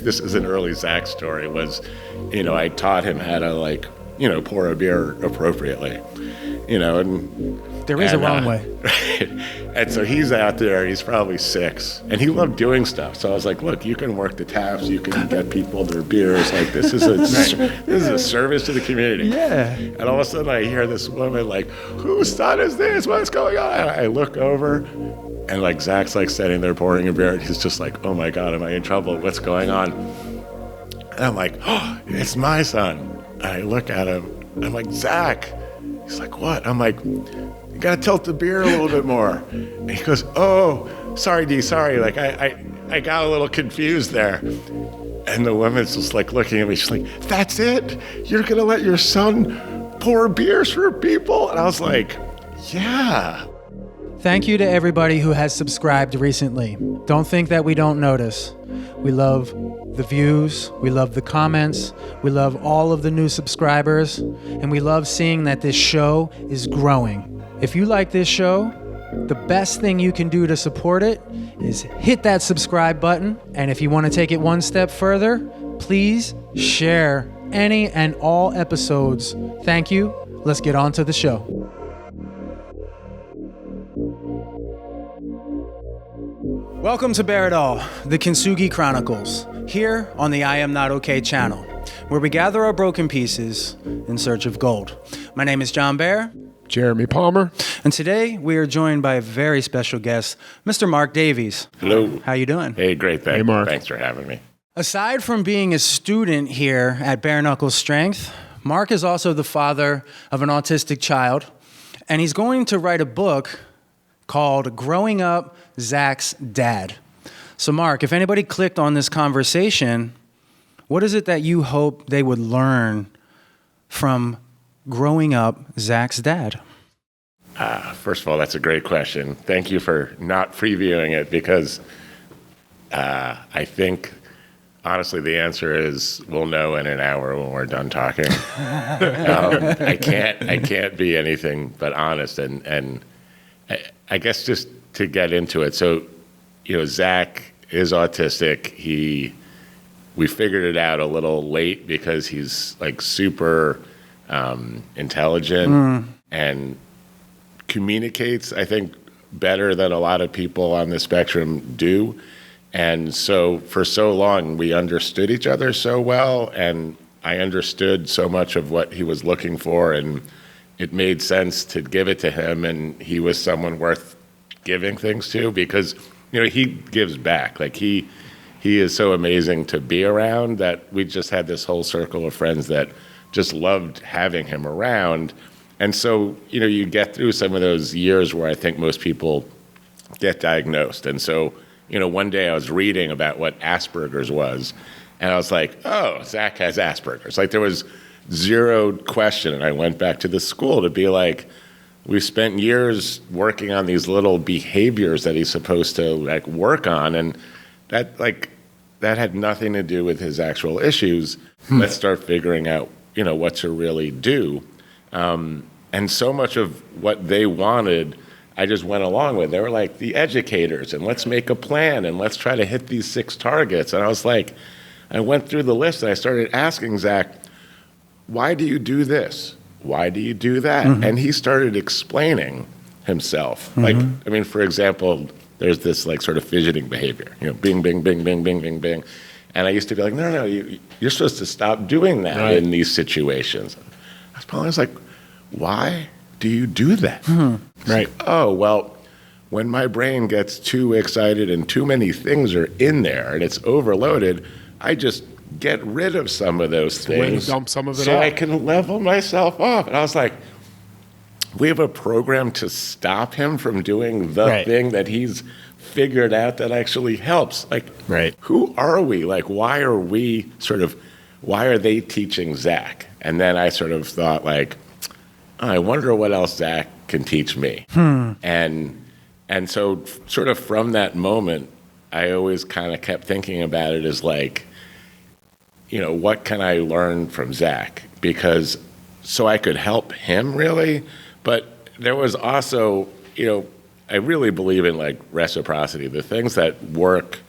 this is an early Zach story, was, I taught him how to pour a beer appropriately, and there is a wrong way. And so he's out there, he's probably 6, and he loved doing stuff. So I was like, look, you can work the taps, you can get people their beers. Like, this is a service to the community. Yeah. And all of a sudden I hear this woman like, whose son is this? What's going on? And I look over, and like Zach's like sitting there pouring a beer, and he's just like, oh my God, am I in trouble? What's going on? And I'm like, oh, it's my son. And I look at him, and I'm like, Zach. He's like, what? I'm like, you gotta tilt the beer a little bit more. And he goes, oh, sorry, D, sorry. Like, I got a little confused there. And the woman's just like looking at me. She's like, that's it? You're gonna let your son pour beers for people? And I was like, yeah. Thank you to everybody who has subscribed recently. Don't think that we don't notice. We love the views, we love the comments, we love all of the new subscribers, and we love seeing that this show is growing. If you like this show, the best thing you can do to support it is hit that subscribe button. And if you want to take it one step further, please share any and all episodes. Thank you. Let's get on to the show. Welcome to Bear It All, the Kintsugi Chronicles, here on the I Am Not Okay channel, where we gather our broken pieces in search of gold. My name is John Bear. Jeremy Palmer. And today we are joined by a very special guest, Mr. Marc Davies. Hello. How you doing? Hey, great. Hey, Mark. Thanks for having me. Aside from being a student here at Bare Knuckle Strength, Marc is also the father of an autistic child, and he's going to write a book called Growing Up Zach's Dad. So Marc, if anybody clicked on this conversation, what is it that you hope they would learn from growing up Zach's dad? First of all, that's a great question. Thank you for not previewing it, because I think, honestly, the answer is we'll know in an hour when we're done talking. I can't be anything but honest, and I guess just to get into it. So, Zach is autistic. We figured it out a little late because he's like super intelligent and communicates, I think, better than a lot of people on the spectrum do. And so for so long, we understood each other so well, and I understood so much of what he was looking for, and it made sense to give it to him, and he was someone worth giving things to, because, he gives back. Like, he is so amazing to be around that we just had this whole circle of friends that just loved having him around. And so, you get through some of those years where I think most people get diagnosed. And so, one day I was reading about what Asperger's was, and I was like, oh, Zach has Asperger's. Like, there was zero question. And I went back to the school to be like, we spent years working on these little behaviors that he's supposed to work on. And that had nothing to do with his actual issues. Let's start figuring out, what to really do. And so much of what they wanted, I just went along with. They were like the educators, and let's make a plan, and let's try to hit these 6 targets. And I was like, I went through the list, and I started asking Zach, why do you do this? Why do you do that? Mm-hmm. And he started explaining himself. Mm-hmm. For example, there's this sort of fidgeting behavior, bing, bing, bing, bing, bing, bing, bing. And I used to be like, no, you're supposed to stop doing that in these situations. I was like, why do you do that? Mm-hmm. Right. Oh, well, when my brain gets too excited and too many things are in there and it's overloaded, I just get rid of some of those things, dump some of it so out. I can level myself off. And I was like, we have a program to stop him from doing the thing that he's figured out that actually helps. Who are we? Why are they teaching Zach? And then I sort of thought, I wonder what else Zach can teach me. And so sort of from that moment, I always kind of kept thinking about it as what can I learn from Zach? Because so I could help him, really. But there was also, I really believe in reciprocity. The things that work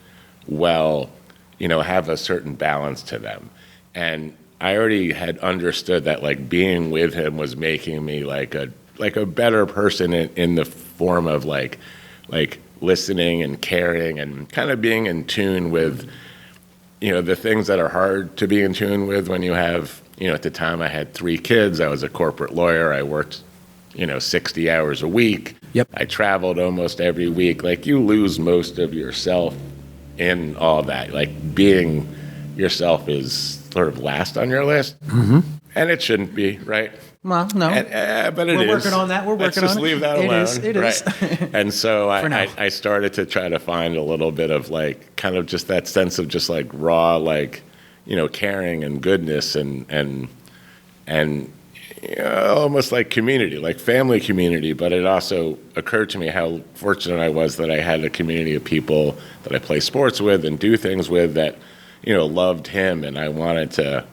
well, have a certain balance to them. And I already had understood that like being with him was making me like a better person in the form of like listening and caring and kind of being in tune with, the things that are hard to be in tune with when you have, at the time I had 3 kids. I was a corporate lawyer. I worked, 60 hours a week. Yep. I traveled almost every week. Like you lose most of yourself in all that. Like being yourself is sort of last on your list. Mm-hmm. And it shouldn't be, right? Well, no. But it is. We're working on that. We're working on it. Let's just leave that alone. It is. And so I started to try to find a little bit of like kind of just that sense of just like raw, like, caring and goodness and almost like community, like family community. But it also occurred to me how fortunate I was that I had a community of people that I play sports with and do things with that, loved him. And I wanted to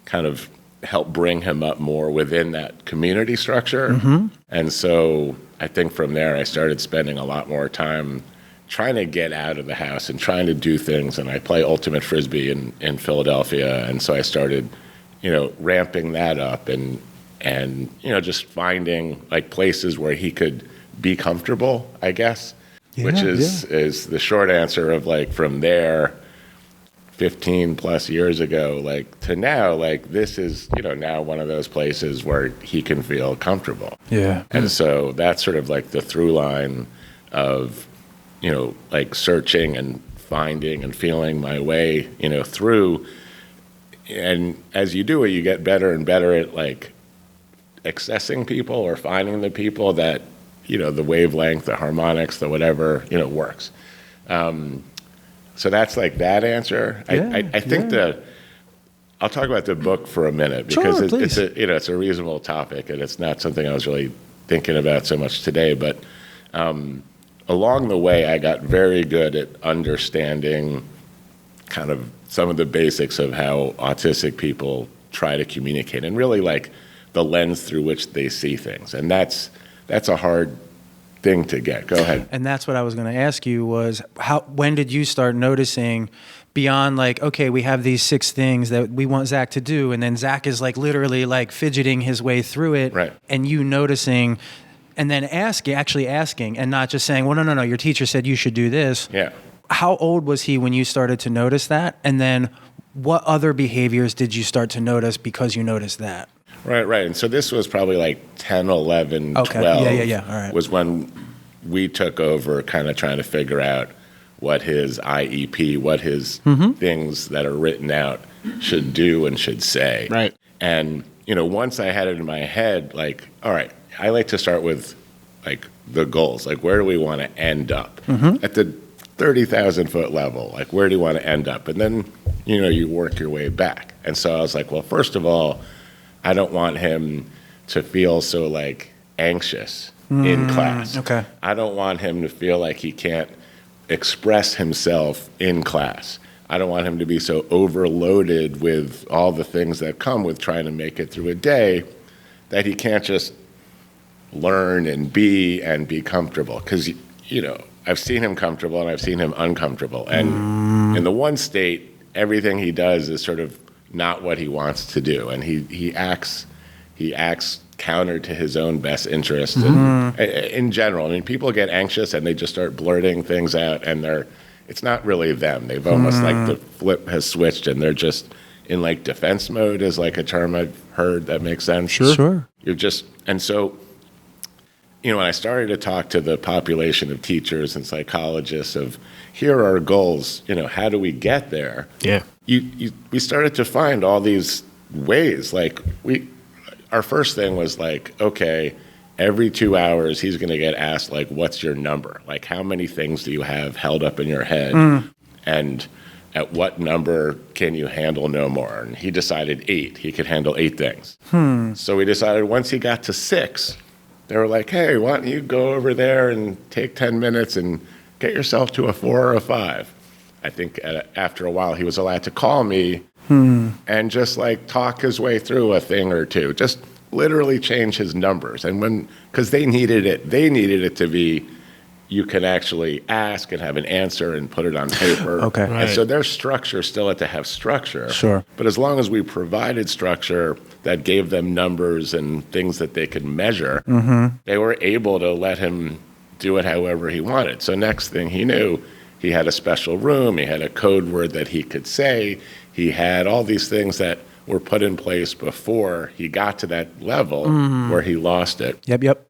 kind of help bring him up more within that community structure. Mm-hmm. And so I think from there, I started spending a lot more time trying to get out of the house and trying to do things. And I play ultimate Frisbee in Philadelphia. And so I started, ramping that up and just finding like places where he could be comfortable, I guess, which is the short answer of like from there, 15 plus years ago, like to now, like this is, now one of those places where he can feel comfortable. Yeah. And so that's sort of like the through line of, like searching and finding and feeling my way, through. And as you do it, you get better and better at like accessing people or finding the people that, the wavelength, the harmonics, the whatever, works. So that's like that answer. Yeah, I think I'll talk about the book for a minute because it's a reasonable topic and it's not something I was really thinking about so much today. But along the way, I got very good at understanding kind of some of the basics of how autistic people try to communicate and really like the lens through which they see things. And that's a hard thing to get. Go ahead. And that's what I was going to ask you was when did you start noticing beyond like, okay, we have these 6 things that we want Zach to do. And then Zach is like literally like fidgeting his way through it. Right. And you noticing and then actually asking and not just saying, well, no, your teacher said you should do this. Yeah. How old was he when you started to notice that? And then what other behaviors did you start to notice because you noticed that? Right. And so this was probably like 10, 11, okay. 12 Yeah. All right. was when we took over kind of trying to figure out what his IEP, what his things that are written out should do and should say. Right. And, once I had it in my head, like, all right, I like to start with like the goals, like where do we want to end up at the 30,000 foot level? Like where do you want to end up? And then, you work your way back. And so I was like, well, first of all, I don't want him to feel so like anxious in class. Okay. I don't want him to feel like he can't express himself in class. I don't want him to be so overloaded with all the things that come with trying to make it through a day that he can't just learn and be comfortable. Because, I've seen him comfortable and I've seen him uncomfortable. And in the one state, everything he does is sort of not what he wants to do. And he acts counter to his own best interest. And in general, I mean, people get anxious and they just start blurting things out and it's not really them. They've almost like the flip has switched and they're just in like defense mode is like a term I've heard that makes sense. Sure. And so, when I started to talk to the population of teachers and psychologists of here are our goals, how do we get there? Yeah. We started to find all these ways. Like our first thing was like, okay, every 2 hours he's going to get asked like, what's your number? Like how many things do you have held up in your head? And at what number can you handle no more? And he decided 8. He could handle 8 things. So we decided once he got to 6, they were like, hey, why don't you go over there and take 10 minutes and get yourself to a 4 or a 5? I think after a while he was allowed to call me and just like talk his way through a thing or two, just literally change his numbers. And because they needed it to be, you can actually ask and have an answer and put it on paper. Okay. And so their structure still had to have structure. Sure. But as long as we provided structure that gave them numbers and things that they could measure, they were able to let him do it however he wanted. So next thing he knew, he had a special room, he had a code word that he could say, he had all these things that were put in place before he got to that level where he lost it. Yep.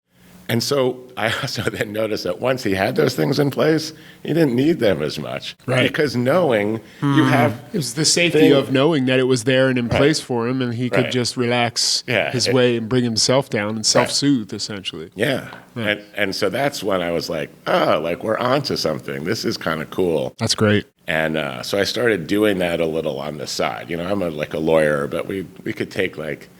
And so I also then noticed that once he had those things in place, he didn't need them as much. Right. Because knowing you have... It was the safety of knowing that it was there and in place for him, and he could just relax his way and bring himself down and self-soothe, essentially. Yeah. And so that's when I was like, oh, like we're onto something. This is kind of cool. That's great. And so I started doing that a little on the side. You know, I'm like a lawyer, but we could take like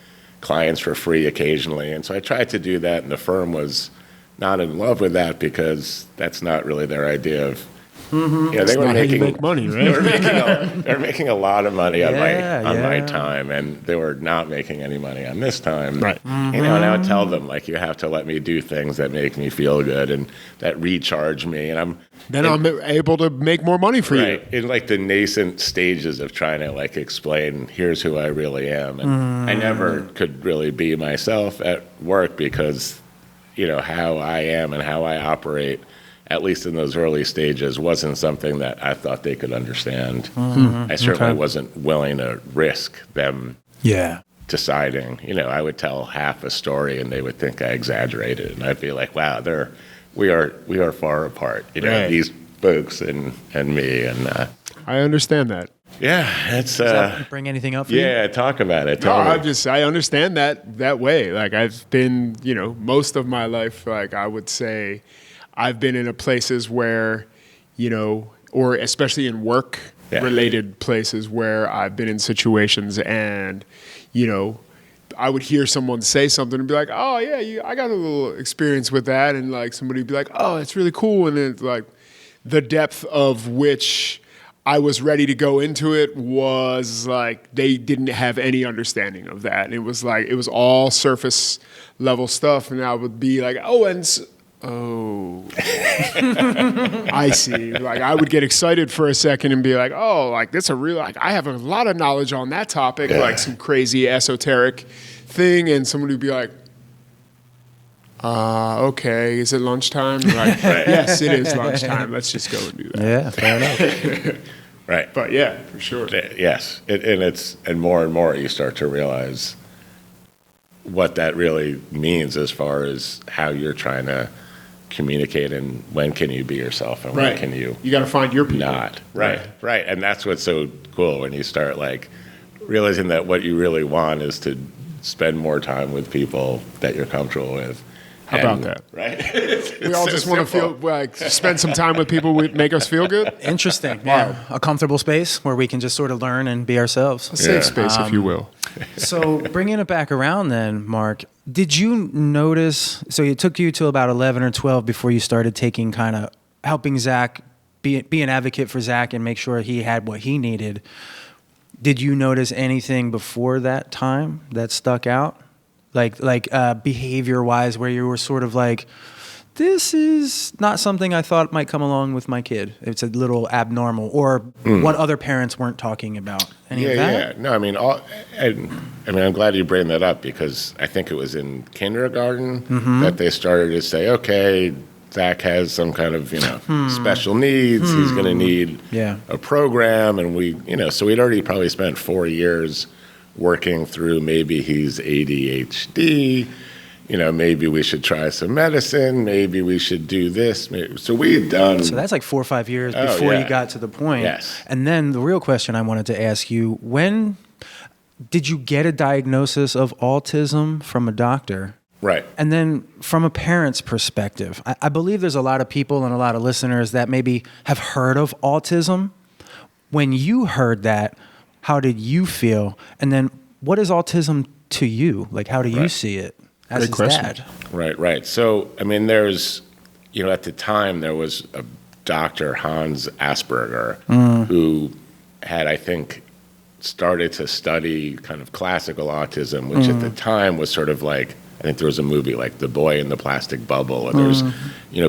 clients for free occasionally. And so I tried to do that, and the firm was not in love with that because that's not really their idea of, they were making make money, right? they were making a lot of money on my time, and they were not making any money on this time. Right. You know, and I would tell them, like, you have to let me do things that make me feel good and that recharge me. And I'm able to make more money for you. In like the nascent stages of trying to like explain, here's who I really am. And I never could really be myself at work because, you know, how I am and how I operate, at least in those early stages, wasn't something that I thought they could understand. I certainly wasn't willing to risk them deciding. You know, I would tell half a story and they would think I exaggerated, and I'd be like, wow, we are far apart, you know, these folks and me. And I understand that. Yeah, it's Does that bring anything up for you? Yeah, talk about it. No, I understand that way. Like, I've been, you know, most of my life, like, I would say I've been in places where, you know, or especially in work related places where I've been in situations and, you know, I would hear someone say something and be like, oh yeah, I got a little experience with that. And like somebody would be like, oh, it's really cool. And then like the depth of which I was ready to go into it was like, they didn't have any understanding of that. And it was like, it was all surface level stuff. And I would be like, I see. Like, I would get excited for a second and be like, oh, like that's like I have a lot of knowledge on that topic, like some crazy esoteric thing. And somebody would be like, okay, is it lunchtime? Like, yes, it is lunchtime. Let's just go and do that. Yeah, fair enough. Right. But yeah, for sure. Yes. And more you start to realize what that really means as far as how you're trying to communicate and when can you be yourself and when can you got to find your people. Not. Right. And that's what's so cool when you start like realizing that what you really want is to spend more time with people that you're comfortable with. How about that? Right. We all just want to feel like spend some time with people who make us feel good. Interesting. Yeah. A comfortable space where we can just sort of learn and be ourselves. A safe space, if you will. So bringing it back around then, Marc, did you notice, so it took you till about 11 or 12 before you started taking kind of helping Zach, be an advocate for Zach and make sure he had what he needed. Did you notice anything before that time that stuck out? Like behavior-wise, where you were sort of like, this is not something I thought might come along with my kid. It's a little abnormal, or what other parents weren't talking about. Any of that? Yeah. No, I mean, I'm glad you bring that up because I think it was in kindergarten that they started to say, okay, Zach has some kind of, special needs. He's going to need a program, and so we'd already probably spent 4 years working through maybe he's ADHD, maybe we should try some medicine, maybe we should do this. So we had done... So that's like 4 or 5 years before you got to the point. Yes. And then the real question I wanted to ask you, when did you get a diagnosis of autism from a doctor? Right. And then from a parent's perspective, I believe there's a lot of people and a lot of listeners that maybe have heard of autism. When you heard that, how did you feel? And then what is autism to you? Like, how do you see it as his dad? Right. So, there's, at the time there was a Dr. Hans Asperger who had, I think, started to study kind of classical autism, which at the time was sort of like I think there was a movie like The Boy in the Plastic Bubble, or there's,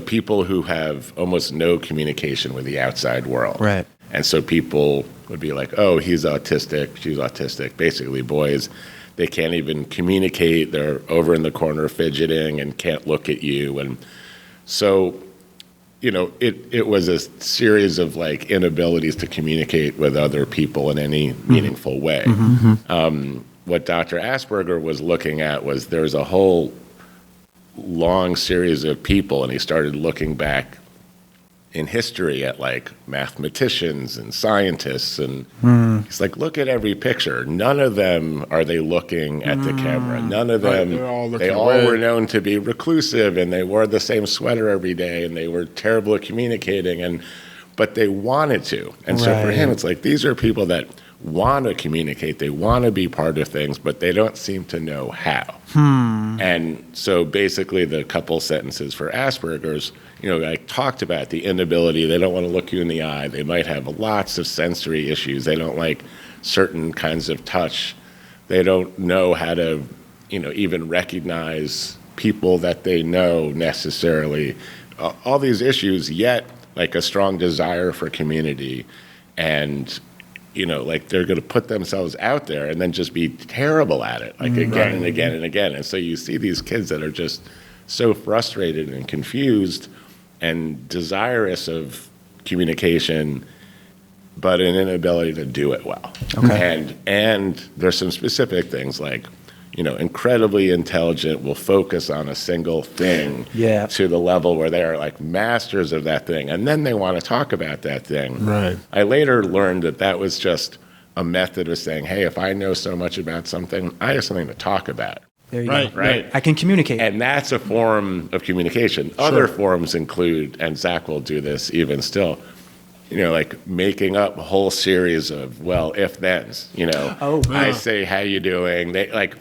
people who have almost no communication with the outside world. Right. And so people would be like, oh, he's autistic, she's autistic. Basically, boys, they can't even communicate. They're over in the corner fidgeting and can't look at you. And so, it was a series of like inabilities to communicate with other people in any meaningful way. What Dr. Asperger was looking at was there's a whole long series of people, and he started looking back in history at like mathematicians and scientists, and he's like, look at every picture. None of them are they looking at the camera. None of them, they all were known to be reclusive, and they wore the same sweater every day, and they were terrible at communicating, but they wanted to. And so for him, it's like, these are people that want to communicate, they want to be part of things, but they don't seem to know how. And so basically the couple sentences for Asperger's, I talked about the inability, they don't want to look you in the eye, they might have lots of sensory issues, they don't like certain kinds of touch, they don't know how to, even recognize people that they know necessarily, all these issues, yet like a strong desire for community, and like they're going to put themselves out there and then just be terrible at it, like again and again and again. And so you see these kids that are just so frustrated and confused and desirous of communication, but an inability to do it well. Okay. And there's some specific things like, incredibly intelligent, will focus on a single thing to the level where they are like masters of that thing, and then they want to talk about that thing. Right. I later learned that was just a method of saying, hey, if I know so much about something, I have something to talk about. There you go. Right. I can communicate. And that's a form of communication. Sure. Other forms include, and Zach will do this even still, like making up a whole series of, well, if-thens, I say, how you doing? They like,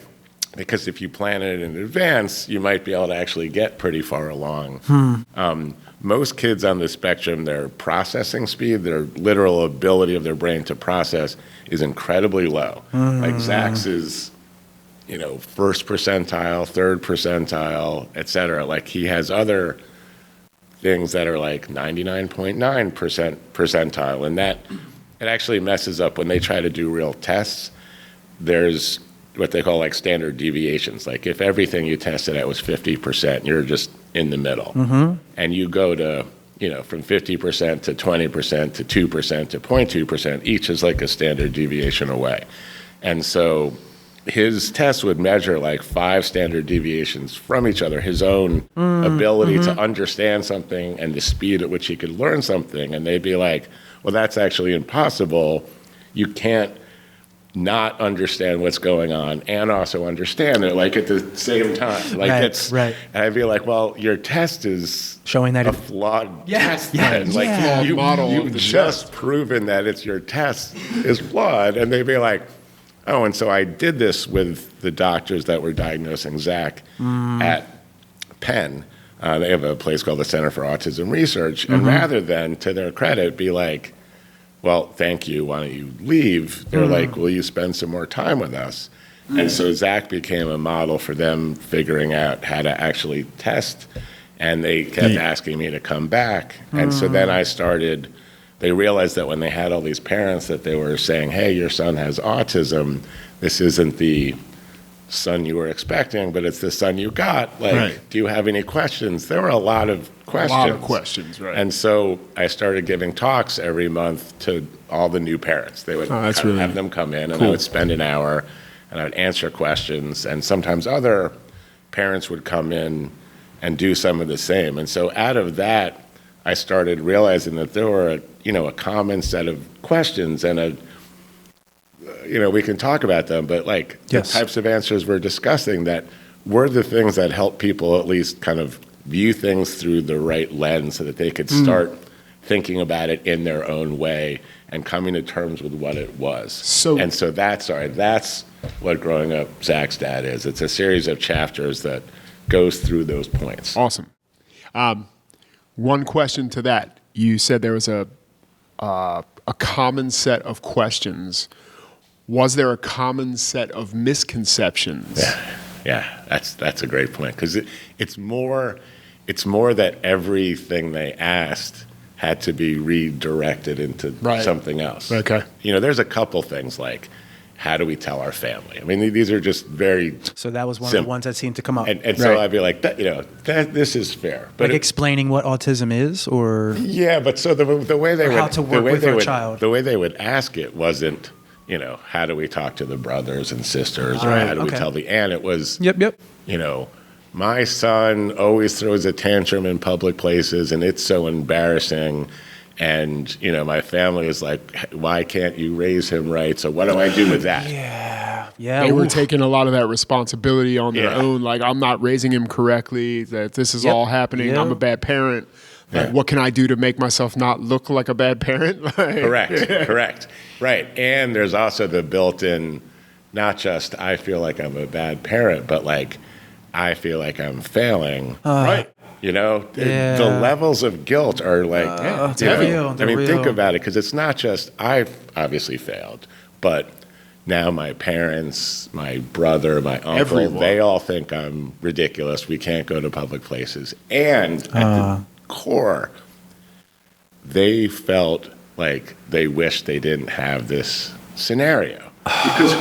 because if you plan it in advance, you might be able to actually get pretty far along. Most kids on the spectrum, their processing speed, their literal ability of their brain to process is incredibly low. Like Zach's is, first percentile, third percentile, et cetera. Like he has other things that are like 99.9% percentile, and that it actually messes up when they try to do real tests. There's what they call like standard deviations. Like if everything you tested at was 50%, you're just in the middle. And you go to, from 50% to 20% to 2% to 0.2%, each is like a standard deviation away. And so his test would measure like 5 standard deviations from each other, his own ability to understand something and the speed at which he could learn something. And they'd be like, well, that's actually impossible. You can't not understand what's going on and also understand it like at the same time. Like and I'd be like, well, your test is showing that a flawed test. Like you've just proven that it's your test is flawed. And they'd be like, oh, and so I did this with the doctors that were diagnosing Zach at Penn. They have a place called the Center for Autism Research. And rather than, to their credit, be like, well, thank you, why don't you leave? They're like, will you spend some more time with us? And so Zach became a model for them figuring out how to actually test. And they kept asking me to come back. And so then they realized that when they had all these parents that they were saying, hey, your son has autism, this isn't the son you were expecting, but it's the son you got. Like, do you have any questions? There were a lot of questions. Right. And so I started giving talks every month to all the new parents. They would have them come in, and I would spend an hour, and I would answer questions, and sometimes other parents would come in and do some of the same. And so out of that, I started realizing that there were a common set of questions and we can talk about them, but like the types of answers we're discussing that were the things that help people at least kind of view things through the right lens so that they could start thinking about it in their own way and coming to terms with what it was. So that's what Growing Up Zach's Dad is. It's a series of chapters that goes through those points. Awesome. One question to that. You said there was a common set of questions. Was there a common set of misconceptions That's a great point, because it's more that everything they asked had to be redirected into something else. Okay. There's a couple things like, how do we tell our family? I mean, these are just very So that was one simple. of the ones that seemed to come up. And so I'd be like, this is fair. But like explaining what autism is, or yeah, but so the way they would how to work with a child. The way they would ask it wasn't, how do we talk to the brothers and sisters, or how do we tell the aunt? It was, yep. My son always throws a tantrum in public places, and it's so embarrassing. And, my family is like, why can't you raise him right? So what do I do with that? Yeah. They were taking a lot of that responsibility on their own. Like, I'm not raising him correctly, that this is all happening. Yep. I'm a bad parent. Like, what can I do to make myself not look like a bad parent? Correct. Right. And there's also the built-in, not just I feel like I'm a bad parent, but like I feel like I'm failing. Right. The levels of guilt are like, it's real. Think about it, because it's not just I've obviously failed, but now my parents, my brother, my uncle, Everyone. they all think I'm ridiculous. We can't go to public places. And at the core, they felt like they wished they didn't have this scenario. Because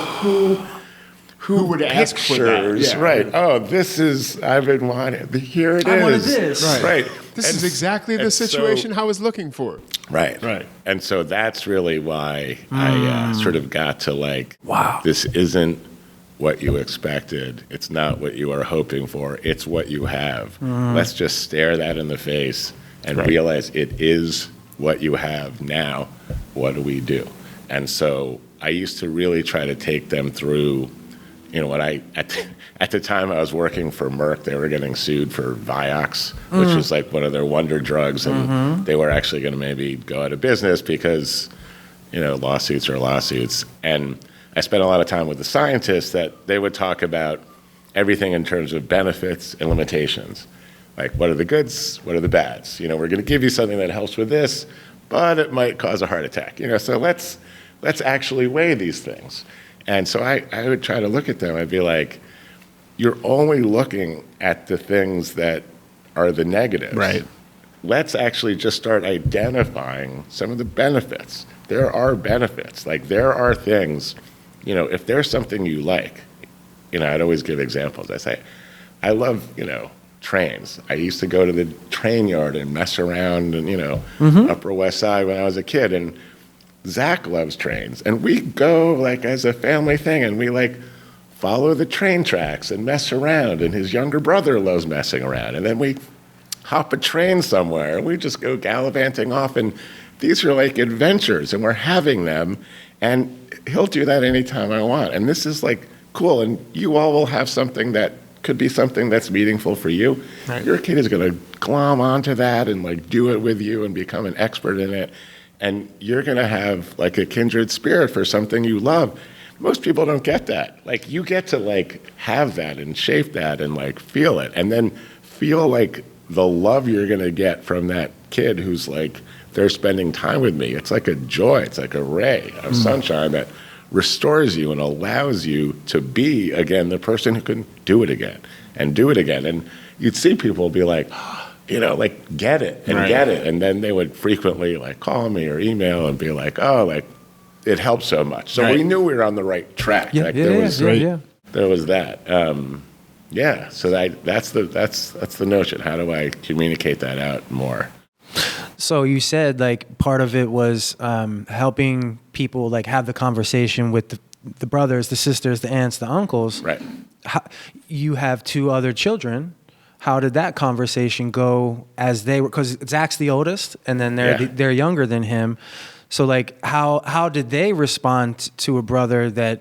who would ask for that? Yeah. Right. Oh, this is, I've been wanting, here it is. I wanted this. Right. This is exactly the situation I was looking for. Right. And so that's really why I sort of got to like, wow, this isn't what you expected. It's not what you are hoping for. It's what you have. Let's just stare that in the face and realize it is what you have now. What do we do? And so I used to really try to take them through, when at the time I was working for Merck, they were getting sued for Vioxx, which was like one of their wonder drugs, and they were actually going to maybe go out of business because, lawsuits are lawsuits. And I spent a lot of time with the scientists that they would talk about everything in terms of benefits and limitations. Like, what are the goods? What are the bads? We're going to give you something that helps with this, but it might cause a heart attack. So let's actually weigh these things. And so I would try to look at them. I'd be like, you're only looking at the things that are the negatives. Right. Let's actually just start identifying some of the benefits. There are benefits. Like, there are things, if there's something you like, I'd always give examples. I say, I love, trains. I used to go to the train yard and mess around and, Upper West Side when I was a kid. And Zach loves trains, and we go like as a family thing, and we like follow the train tracks and mess around, and his younger brother loves messing around, and then we hop a train somewhere and we just go gallivanting off, and these are like adventures, and we're having them, and he'll do that anytime I want, and this is like cool, and you all will have something that could be something that's meaningful for you. Right. Your kid is going to glom onto that and like do it with you and become an expert in it. And you're going to have like a kindred spirit for something you love. Most people don't get that. Like, you get to like have that and shape that and like feel it, and then feel like the love you're going to get from that kid who's like, they're spending time with me. It's like a joy. It's like a ray of sunshine that restores you and allows you to be, again, the person who can do it again and do it again. And you'd see people be like, like, get it and get it. And then they would frequently like call me or email and be like, oh, like, it helped so much. So we knew we were on the right track. Yeah, like, there was that. So that's the notion. How do I communicate that out more? So you said like part of it was helping people like have the conversation with the brothers, the sisters, the aunts, the uncles. Right. You have two other children. How did that conversation go as they were? Because Zach's the oldest, and then they're younger than him. So like, how did they respond to a brother that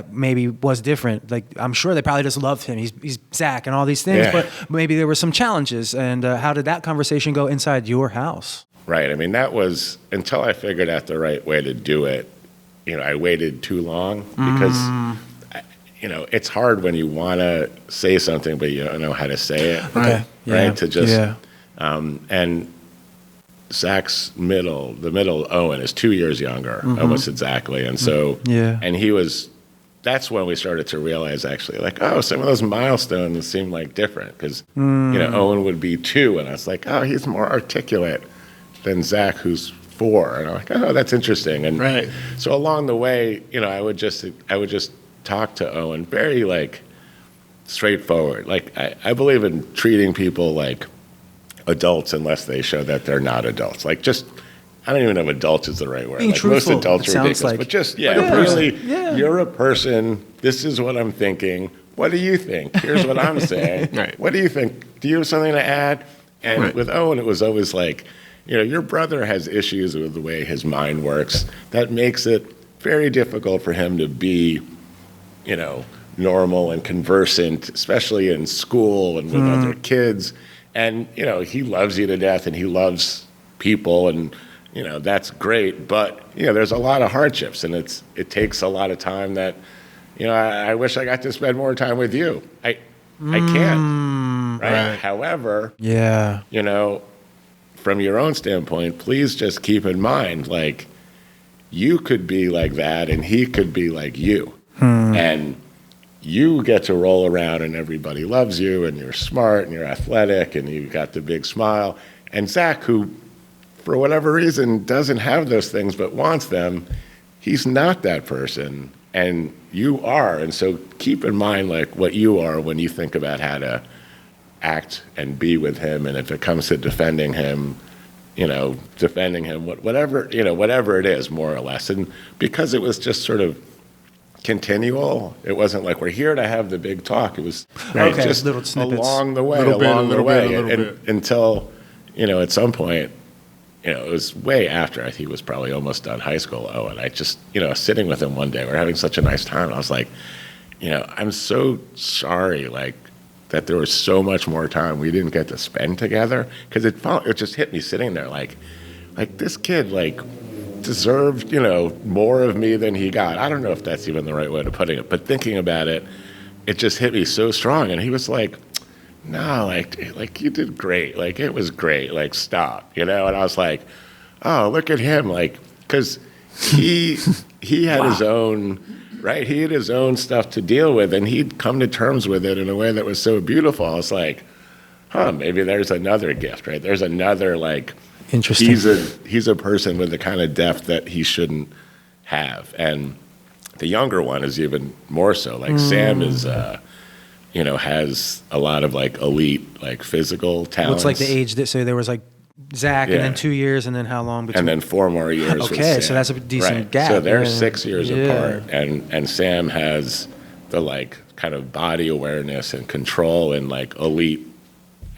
maybe was different? Like, I'm sure they probably just loved him. He's Zach and all these things, but maybe there were some challenges. And how did that conversation go inside your house? Right. I mean, that was until I figured out the right way to do it. I waited too long because. It's hard when you want to say something, but you don't know how to say it. Okay. Right? To just, and Zach's the middle, Owen, is 2 years younger, almost exactly. And so, and he was that's when we started to realize actually like, oh, some of those milestones seem like different because, Owen would be 2 and I was like, oh, he's more articulate than Zach, who's 4. And I'm like, oh, that's interesting. And Right. so along the way, I would just talk to Owen very like straightforward. Like I believe in treating people like adults unless they show that they're not adults. Like just, I don't even know if adults is the right word. Being like truthful, most adults it are sounds ridiculous. like. But just, Really, you're a person. This is what I'm thinking. What do you think? Here's what I'm saying. Right. What do you think? Do you have something to add? And Right. with Owen, it was always like, your brother has issues with the way his mind works. That makes it very difficult for him to be, normal and conversant, especially in school and with other kids. And, he loves you to death and he loves people and, that's great. But, there's a lot of hardships and it takes a lot of time that, I wish I got to spend more time with you. I can't. Right? However, Yeah. From your own standpoint, please just keep in mind, like, you could be like that and he could be like you. And you get to roll around and everybody loves you and you're smart and you're athletic and you've got the big smile. And Zach, who, for whatever reason, doesn't have those things but wants them, he's not that person. And you are. And so keep in mind, like, what you are when you think about how to act and be with him, and if it comes to defending him, whatever it is, more or less. And because it was just sort of continual, it wasn't like we're here to have the big talk. It was just little snippets. along the way, until at some point, it was way after he was probably almost done high school. Oh, and I just sitting with him one day, we're having such a nice time, and I was like, I'm so sorry, like, that there was so much more time we didn't get to spend together, because it just hit me sitting there like this kid like deserved more of me than he got. I don't know if that's even the right way to putting it, but thinking about it, it just hit me so strong. And he was like, no, like you did great, like it was great, like stop, and I was like, oh, look at him, like, because he had his own. Right, he had his own stuff to deal with, and he'd come to terms with it in a way that was so beautiful. I was like, maybe there's another gift, right? There's another, like, Interesting. He's a person with the kind of depth that he shouldn't have. And the younger one is even more so. Like, Sam is, has a lot of, like, elite, like, physical talents. What's like the age that, so there was like Zach and then 2 years and then how long between? And then 4 more years with Okay, Sam. so that's a decent gap. So they're Yeah. 6 years apart, and Sam has the like kind of body awareness and control and like elite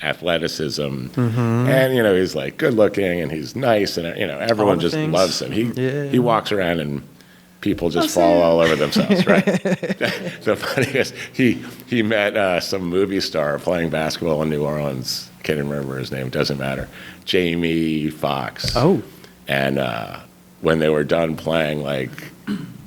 athleticism, and he's like good looking and he's nice and everyone just loves him. He walks around and people just fall all over themselves, right? The funniest, he met some movie star playing basketball in New Orleans. Can't remember his name. Doesn't matter. Jamie Foxx. Oh. And when they were done playing, like,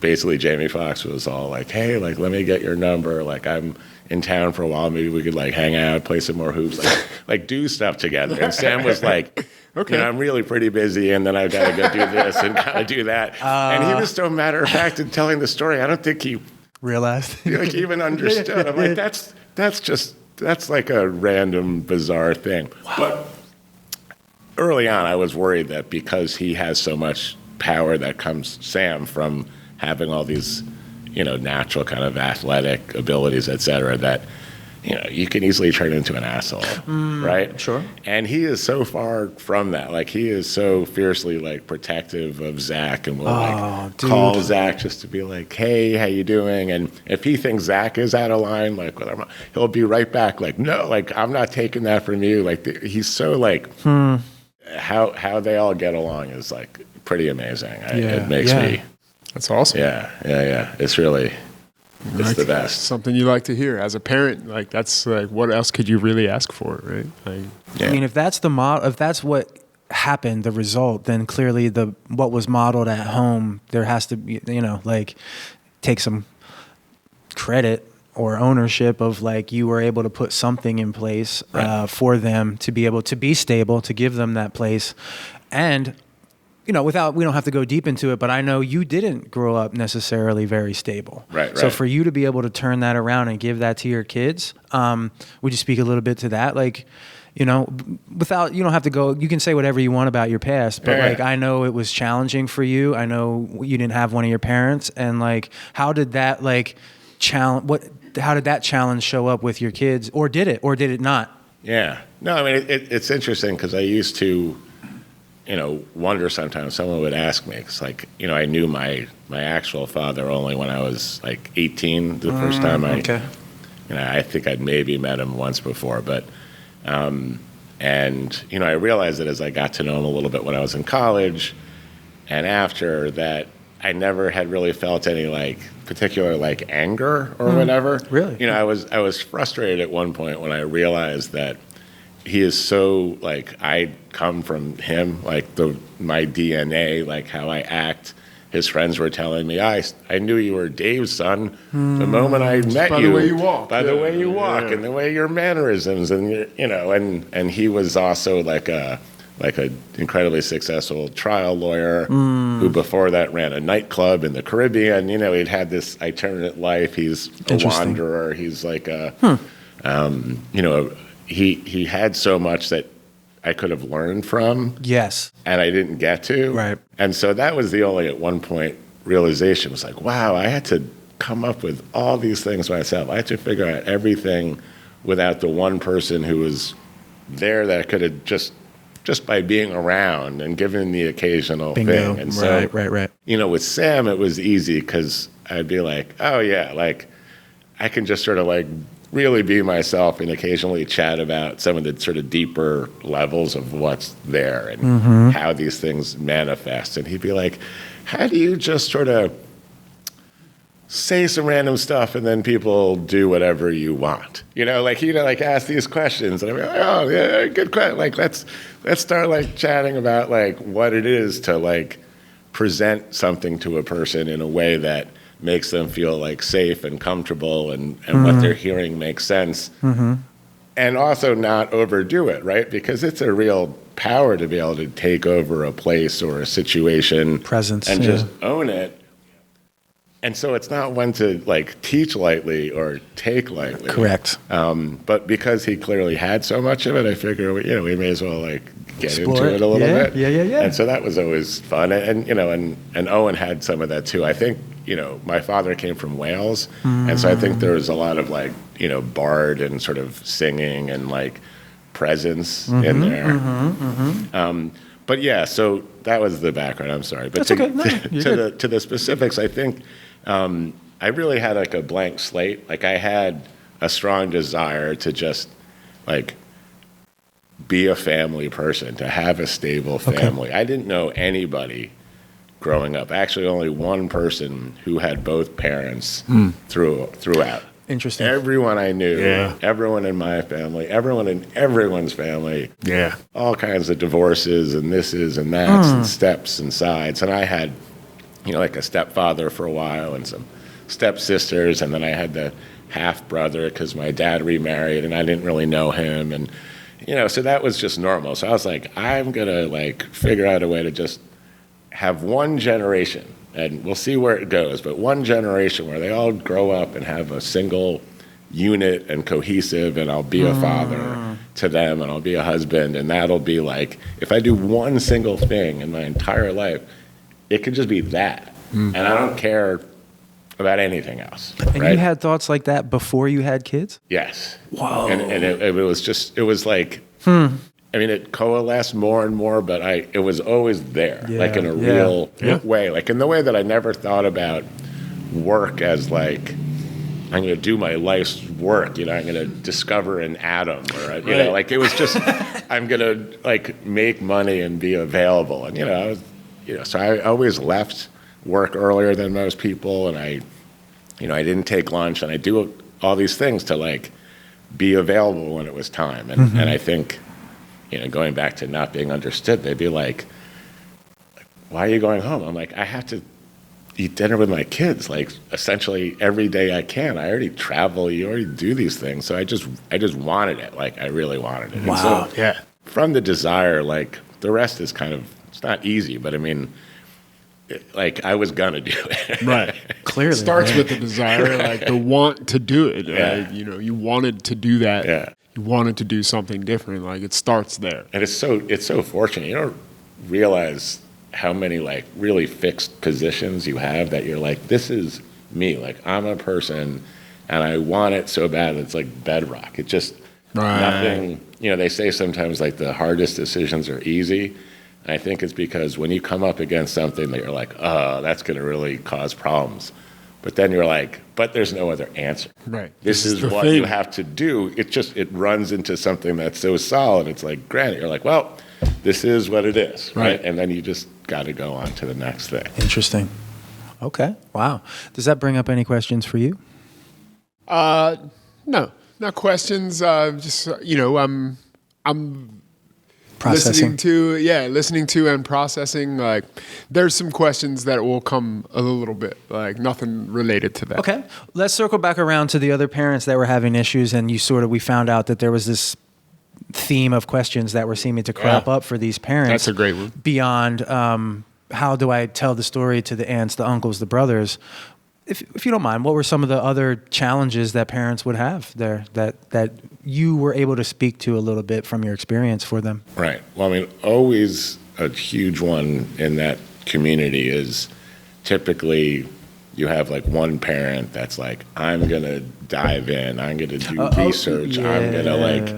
basically Jamie Foxx was all like, hey, like, let me get your number. Like, I'm in town for a while. Maybe we could, like, hang out, play some more hoops, like do stuff together. And Sam was like, okay, I'm really pretty busy, and then I've got to go do this and got to do that. And he was so matter of fact in telling the story. I don't think he Realized. like even understood. I'm like, that's like a random, bizarre thing. Wow. But early on, I was worried that because he has so much power that comes, Sam, from having all these, natural kind of athletic abilities, et cetera, that, you can easily turn into an asshole, right? Sure. And he is so far from that. Like, he is so fiercely, like, protective of Zach and will, call Zach just to be like, hey, how you doing? And if he thinks Zach is out of line, like, he'll be right back, like, no, like, I'm not taking that from you. Like, he's so, like, how they all get along is, like, pretty amazing. It makes me... That's awesome. Yeah. It's really... It's the best. Something you like to hear as a parent. Like, that's like, what else could you really ask for, right? Like, I mean, if that's the model, if that's what happened, the result, then clearly what was modeled at home, there has to be, like, take some credit or ownership of, like, you were able to put something in place for them to be able to be stable, to give them that place. And we don't have to go deep into it, but I know you didn't grow up necessarily very stable. Right. So for you to be able to turn that around and give that to your kids, would you speak a little bit to that? Like, without, you don't have to go, you can say whatever you want about your past, but like, I know it was challenging for you. I know you didn't have one of your parents, and like, how did that like how did that challenge show up with your kids, or did it not? Yeah. No, I mean, it's interesting because I used to, wonder sometimes. Someone would ask me, it's like, I knew my actual father only when I was like 18, the first time I think I'd maybe met him once before, but, I realized that as I got to know him a little bit when I was in college, and after that, I never had really felt any like particular like anger or whatever. Really? I was frustrated at one point when I realized that he is so like, I come from him, like my DNA, like how I act. His friends were telling me, I knew you were Dave's son the moment I met you. By the way you walk. By the way you walk and the way your mannerisms and and he was also like an incredibly successful trial lawyer who before that ran a nightclub in the Caribbean. He'd had this itinerant life. He's a wanderer. He's like he had so much that I could have learned from. Yes. And I didn't get to. Right. And so that was the only, at one point, realization was like, wow, I had to come up with all these things myself. I had to figure out everything without the one person who was there that could have just by being around and giving the occasional Bingo. thing. And so, right. With Sam, it was easy because I'd be like, oh yeah, like I can just sort of like really be myself and occasionally chat about some of the sort of deeper levels of what's there and how these things manifest. And he'd be like, how do you just sort of say some random stuff and then people do whatever you want? Like ask these questions. And I'd be like, oh, yeah, good question. Like, let's start like chatting about like what it is to like present something to a person in a way that makes them feel like safe and comfortable and what they're hearing makes sense. And also not overdo it, right? Because it's a real power to be able to take over a place or a situation presence and just own it. And so it's not one to like teach lightly or take lightly. Correct. But because he clearly had so much of it, I figure we may as well like get Explore into it a little bit. Yeah. And so that was always fun. And Owen had some of that too. I think, my father came from Wales. And so I think there was a lot of like, bard and sort of singing and like presence in there. But yeah, so that was the background. I'm sorry. But That's okay. No, to the specifics, I think I really had like a blank slate. Like I had a strong desire to just like be a family person, to have a stable family. Okay. I didn't know anybody growing up. Actually, only one person who had both parents throughout. Interesting. Everyone I knew, everyone in my family, everyone in everyone's family, all kinds of divorces and thises and that's and steps and sides. And I had, like a stepfather for a while and some stepsisters, and then I had the half brother because my dad remarried and I didn't really know him, and so that was just normal. So I was like, I'm gonna like figure out a way to just have one generation, and we'll see where it goes, but one generation where they all grow up and have a single unit and cohesive, and I'll be a father to them and I'll be a husband, and that'll be like, if I do one single thing in my entire life, it could just be that. And I don't care about anything else. And you had thoughts like that before you had kids? Yes. Wow. And it was like, I mean, it coalesced more and more, but it was always there, like in a real way, like in the way that I never thought about work as like, I'm going to do my life's work, I'm going to discover an atom, or, like it was just, I'm going to like make money and be available. And, so I always left work earlier than most people, and I didn't take lunch, and I do all these things to like be available when it was time. And I think, going back to not being understood, they'd be like, why are you going home? I'm like, I have to eat dinner with my kids, like essentially every day I can. I already travel, you already do these things. So I just wanted it. Like I really wanted it. Wow. And so, from the desire, like the rest is kind of it's not easy, but I mean, like I was gonna do it. Right. Clearly. It starts with the desire, like the want to do it. Yeah. You know, you wanted to do that. Yeah. You wanted to do something different. Like it starts there. And it's so fortunate. You don't realize how many like really fixed positions you have that you're like, this is me. Like I'm a person and I want it so bad. It's like bedrock. It just nothing, you know, they say sometimes like the hardest decisions are easy. And I think it's because when you come up against something that you're like, oh, that's going to really cause problems. But then you're like, but there's no other answer. Right. This is what you have to do. It runs into something that's so solid. It's like, granted, you're like, well, this is what it is, right? And then you just got to go on to the next thing. Interesting. Okay. Wow. Does that bring up any questions for you? No, not questions. Just, you know, I'm Processing. listening to and processing. Like, there's some questions that will come a little bit, like nothing related to that. Okay. Let's circle back around to the other parents that were having issues, and we found out that there was this theme of questions that were seeming to crop up for these parents. That's a great one. Beyond how do I tell the story to the aunts, the uncles, the brothers? If you don't mind, what were some of the other challenges that parents would have there that you were able to speak to a little bit from your experience for them? Right. Well, I mean, always a huge one in that community is typically you have like one parent that's like, I'm going to dive in, I'm going to do research, I'm going to like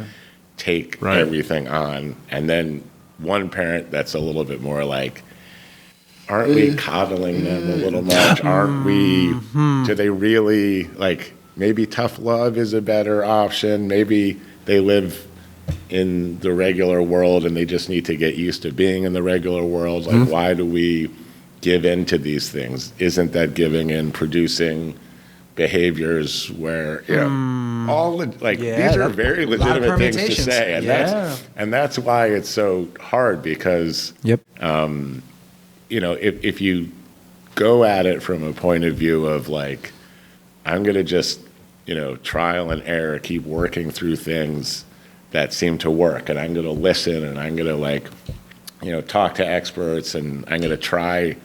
take everything on. And then one parent that's a little bit more like, aren't we coddling them a little much? Aren't we, do they really, like, maybe tough love is a better option. Maybe they live in the regular world and they just need to get used to being in the regular world. Like, why do we give in to these things? Isn't that giving in producing behaviors where, you know, all the, like, these are very legitimate things to say. And that's why it's so hard because, you know, if you go at it from a point of view of like, I'm going to just, you know, trial and error, keep working through things that seem to work, and I'm going to listen, and I'm going to like, you know, talk to experts, and I'm going to try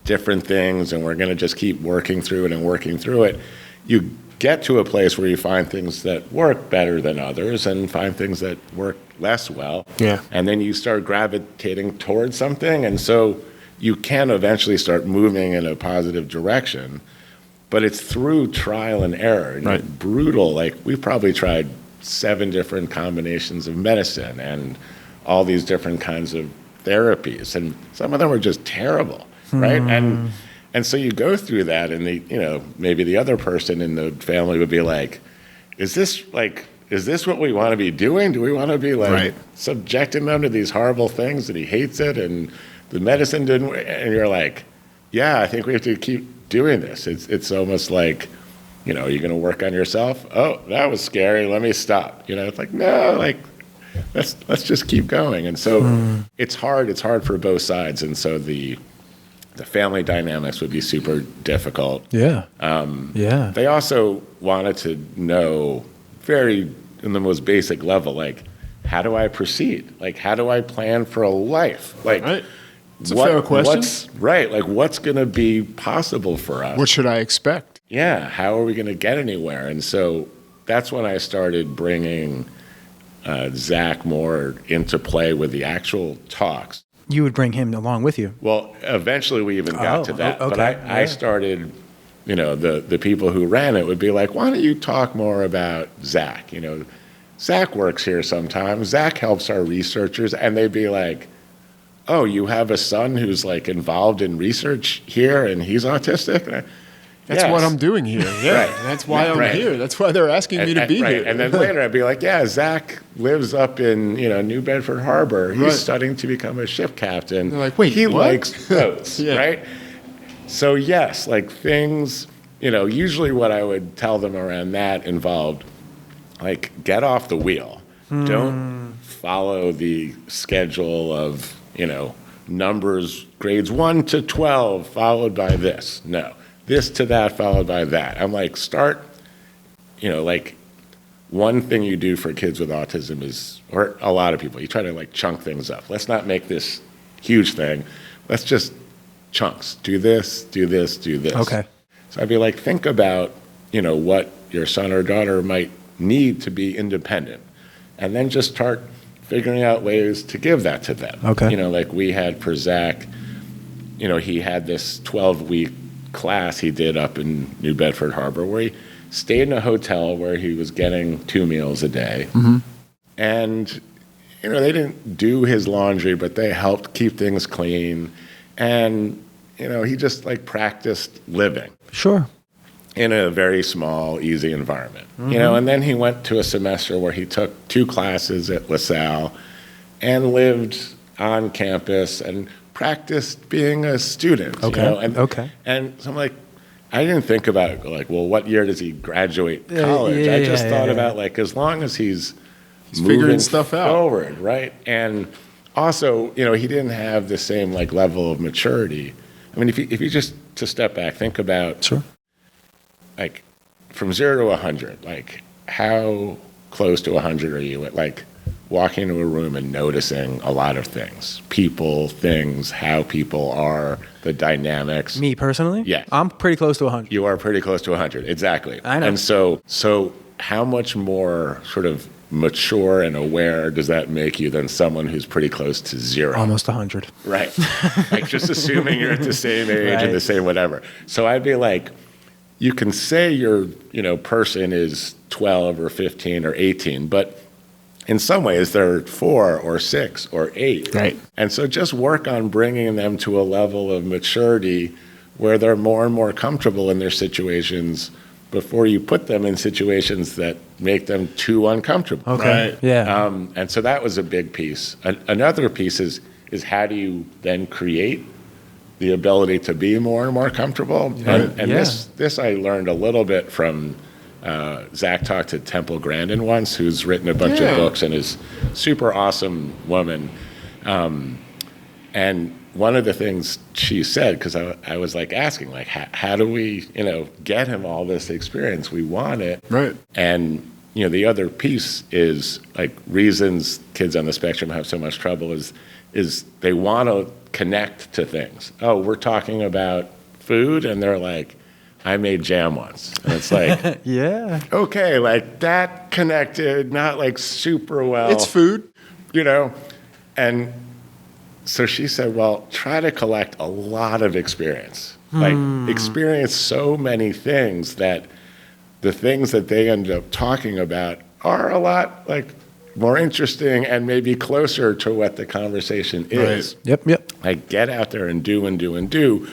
different things, and we're going to just keep working through it and working through it. You get to a place where you find things that work better than others and find things that work less well. And then you start gravitating towards something, and so you can eventually start moving in a positive direction, but it's through trial and error. And brutal, like we've probably tried 7 different combinations of medicine and all these different kinds of therapies, and some of them are just terrible, right? And so you go through that, and you know, maybe the other person in the family would be like, is this what we want to be doing? Do we want to be like subjecting them to these horrible things that he hates it and the medicine didn't, and you're like, yeah, I think we have to keep doing this. It's almost like, you know, you're going to work on yourself. Oh, that was scary. Let me stop. You know, it's like, no, like, let's just keep going. And so it's hard. It's hard for both sides. And so the family dynamics would be super difficult. They also wanted to know in the most basic level, like, how do I proceed? Like, how do I plan for a life? Like, it's a fair question. What's going to be possible for us? What should I expect? Yeah, how are we going to get anywhere? And so that's when I started bringing Zach more into play with the actual talks. You would bring him along with you? Well, eventually we even got to that. But I started, you know, the people who ran it would be like, why don't you talk more about Zach? You know, Zach works here sometimes. Zach helps our researchers. And they'd be like, oh, you have a son who's like involved in research here and he's autistic? That's what I'm doing here. Yeah, that's why I'm here. That's why they're asking me to be here. And then later I'd be like, yeah, Zach lives up in, you know, New Bedford Harbor. He's studying to become a ship captain. They're like, wait, he likes boats, right? So yes, like things, you know, usually what I would tell them around that involved, like, get off the wheel. Don't follow the schedule of, you know, numbers, grades 1 to 12, followed by this. No, this to that, followed by that. I'm like, start, you know, like one thing you do for kids with autism is, or a lot of people, you try to like chunk things up. Let's not make this huge thing. Let's just chunks. Do this, do this, do this. Okay. So I'd be like, think about, what your son or daughter might need to be independent. And then just start figuring out ways to give that to them. Okay. Like we had for Zach, he had this 12-week class he did up in New Bedford Harbor where he stayed in a hotel where he was getting 2 meals a day. Mm-hmm. And, they didn't do his laundry, but they helped keep things clean. And, he just like practiced living. Sure. In a very small, easy environment. Mm-hmm. And then he went to a semester where he took 2 classes at LaSalle and lived on campus and practiced being a student. Okay. And so I'm like, I didn't think about like, well, what year does he graduate college? I just thought about like, as long as he's figuring stuff out forward, right? And also, he didn't have the same like level of maturity. I mean, if you just to step back, think about Sure. like from 0 to 100, like how close to 100 are you at like walking into a room and noticing a lot of things, people, things, how people are, the dynamics. Me personally? Yeah. I'm pretty close to 100. You are pretty close to 100, exactly. I know. And so how much more sort of mature and aware does that make you than someone who's pretty close to 0? Almost 100. Right. Like just assuming you're at the same age Right. and the same whatever. So I'd be like, you can say your, person is 12 or 15 or 18, but in some ways they're 4 or 6 or 8. Right. And so just work on bringing them to a level of maturity where they're more and more comfortable in their situations before you put them in situations that make them too uncomfortable. Okay. Right. Yeah. And so that was a big piece. Another piece is how do you then create the ability to be more and more comfortable? And Yeah. this I learned a little bit from Zach talked to Temple Grandin once, who's written a bunch of books and is super awesome woman. And one of the things she said, because I was like asking, like, how do we, get him all this experience? We want it. Right. And, the other piece is like reasons kids on the spectrum have so much trouble is they want to connect to things. Oh, we're talking about food, and they're like, I made jam once. And it's like, Yeah. okay, like that connected, not like super well. It's food. And so she said, well, try to collect a lot of experience. Like experience so many things that the things that they end up talking about are a lot like more interesting and maybe closer to what the conversation is. Right. Yep. Like get out there and do and do and do,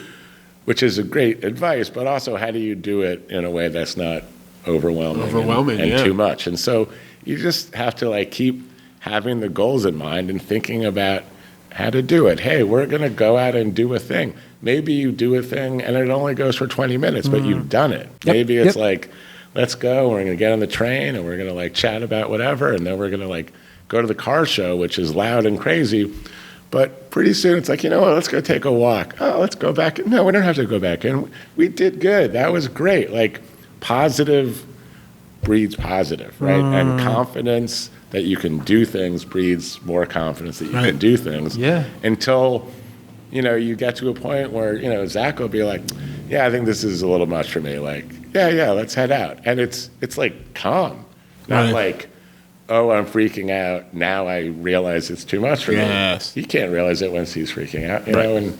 which is a great advice, but also how do you do it in a way that's not overwhelming and yeah. too much? And so you just have to like keep having the goals in mind and thinking about how to do it. Hey, we're going to go out and do a thing. Maybe you do a thing and it only goes for 20 minutes, but you've done it. Yep. Maybe it's like, let's go, we're going to get on the train and we're going to like chat about whatever, and then we're going to like go to the car show, which is loud and crazy. But pretty soon it's like, let's go take a walk. Oh, let's go back. No, we don't have to go back in. We did good. That was great. Like positive breeds positive, right? And confidence that you can do things breeds more confidence that you can do things. Yeah. Until, you get to a point where, Zach will be like, yeah, I think this is a little much for me. Like, yeah, let's head out. And it's like calm, not like, oh, I'm freaking out. Now I realize it's too much for me. He can't realize it once he's freaking out, know?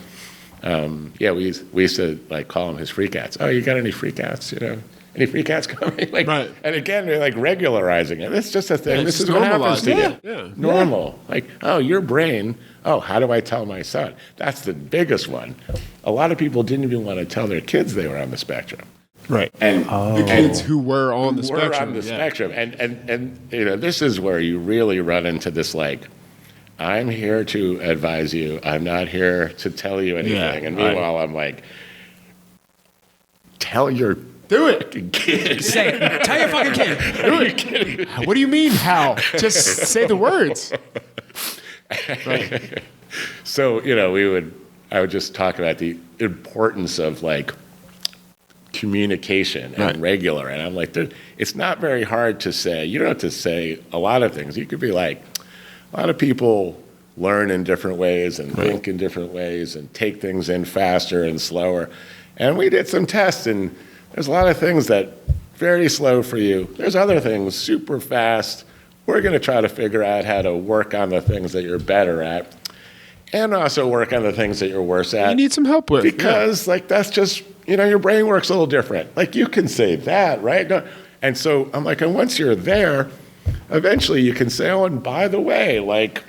And we used to like call him his freakouts. Oh, you got any freakouts? Any freakouts coming? Like, and again, they're like regularizing it. It's just a thing. This is what happens to you. Yeah. Normal. Like, oh, your brain. Oh, how do I tell my son? That's the biggest one. A lot of people didn't even want to tell their kids they were on the spectrum. Right. And the kids who were on the spectrum. Were on the spectrum. And this is where you really run into this like, I'm here to advise you. I'm not here to tell you anything. Yeah, and meanwhile, I'm like, tell your kid. Say it. Tell your fucking kid. Are you kidding? What do you mean, how? Just say the words. Right. So, I would just talk about the importance of like communication and regular. And I'm like, it's not very hard to say. You don't have to say a lot of things. You could be like, a lot of people learn in different ways and think in different ways and take things in faster and slower. And we did some tests, and there's a lot of things that very slow for you. There's other things super fast. We're going to try to figure out how to work on the things that you're better at and also work on the things that you're worse at. You need some help with. Because like that's just, your brain works a little different. Like you can say that, right? No. And so I'm like, and once you're there, eventually you can say, oh, and by the way, like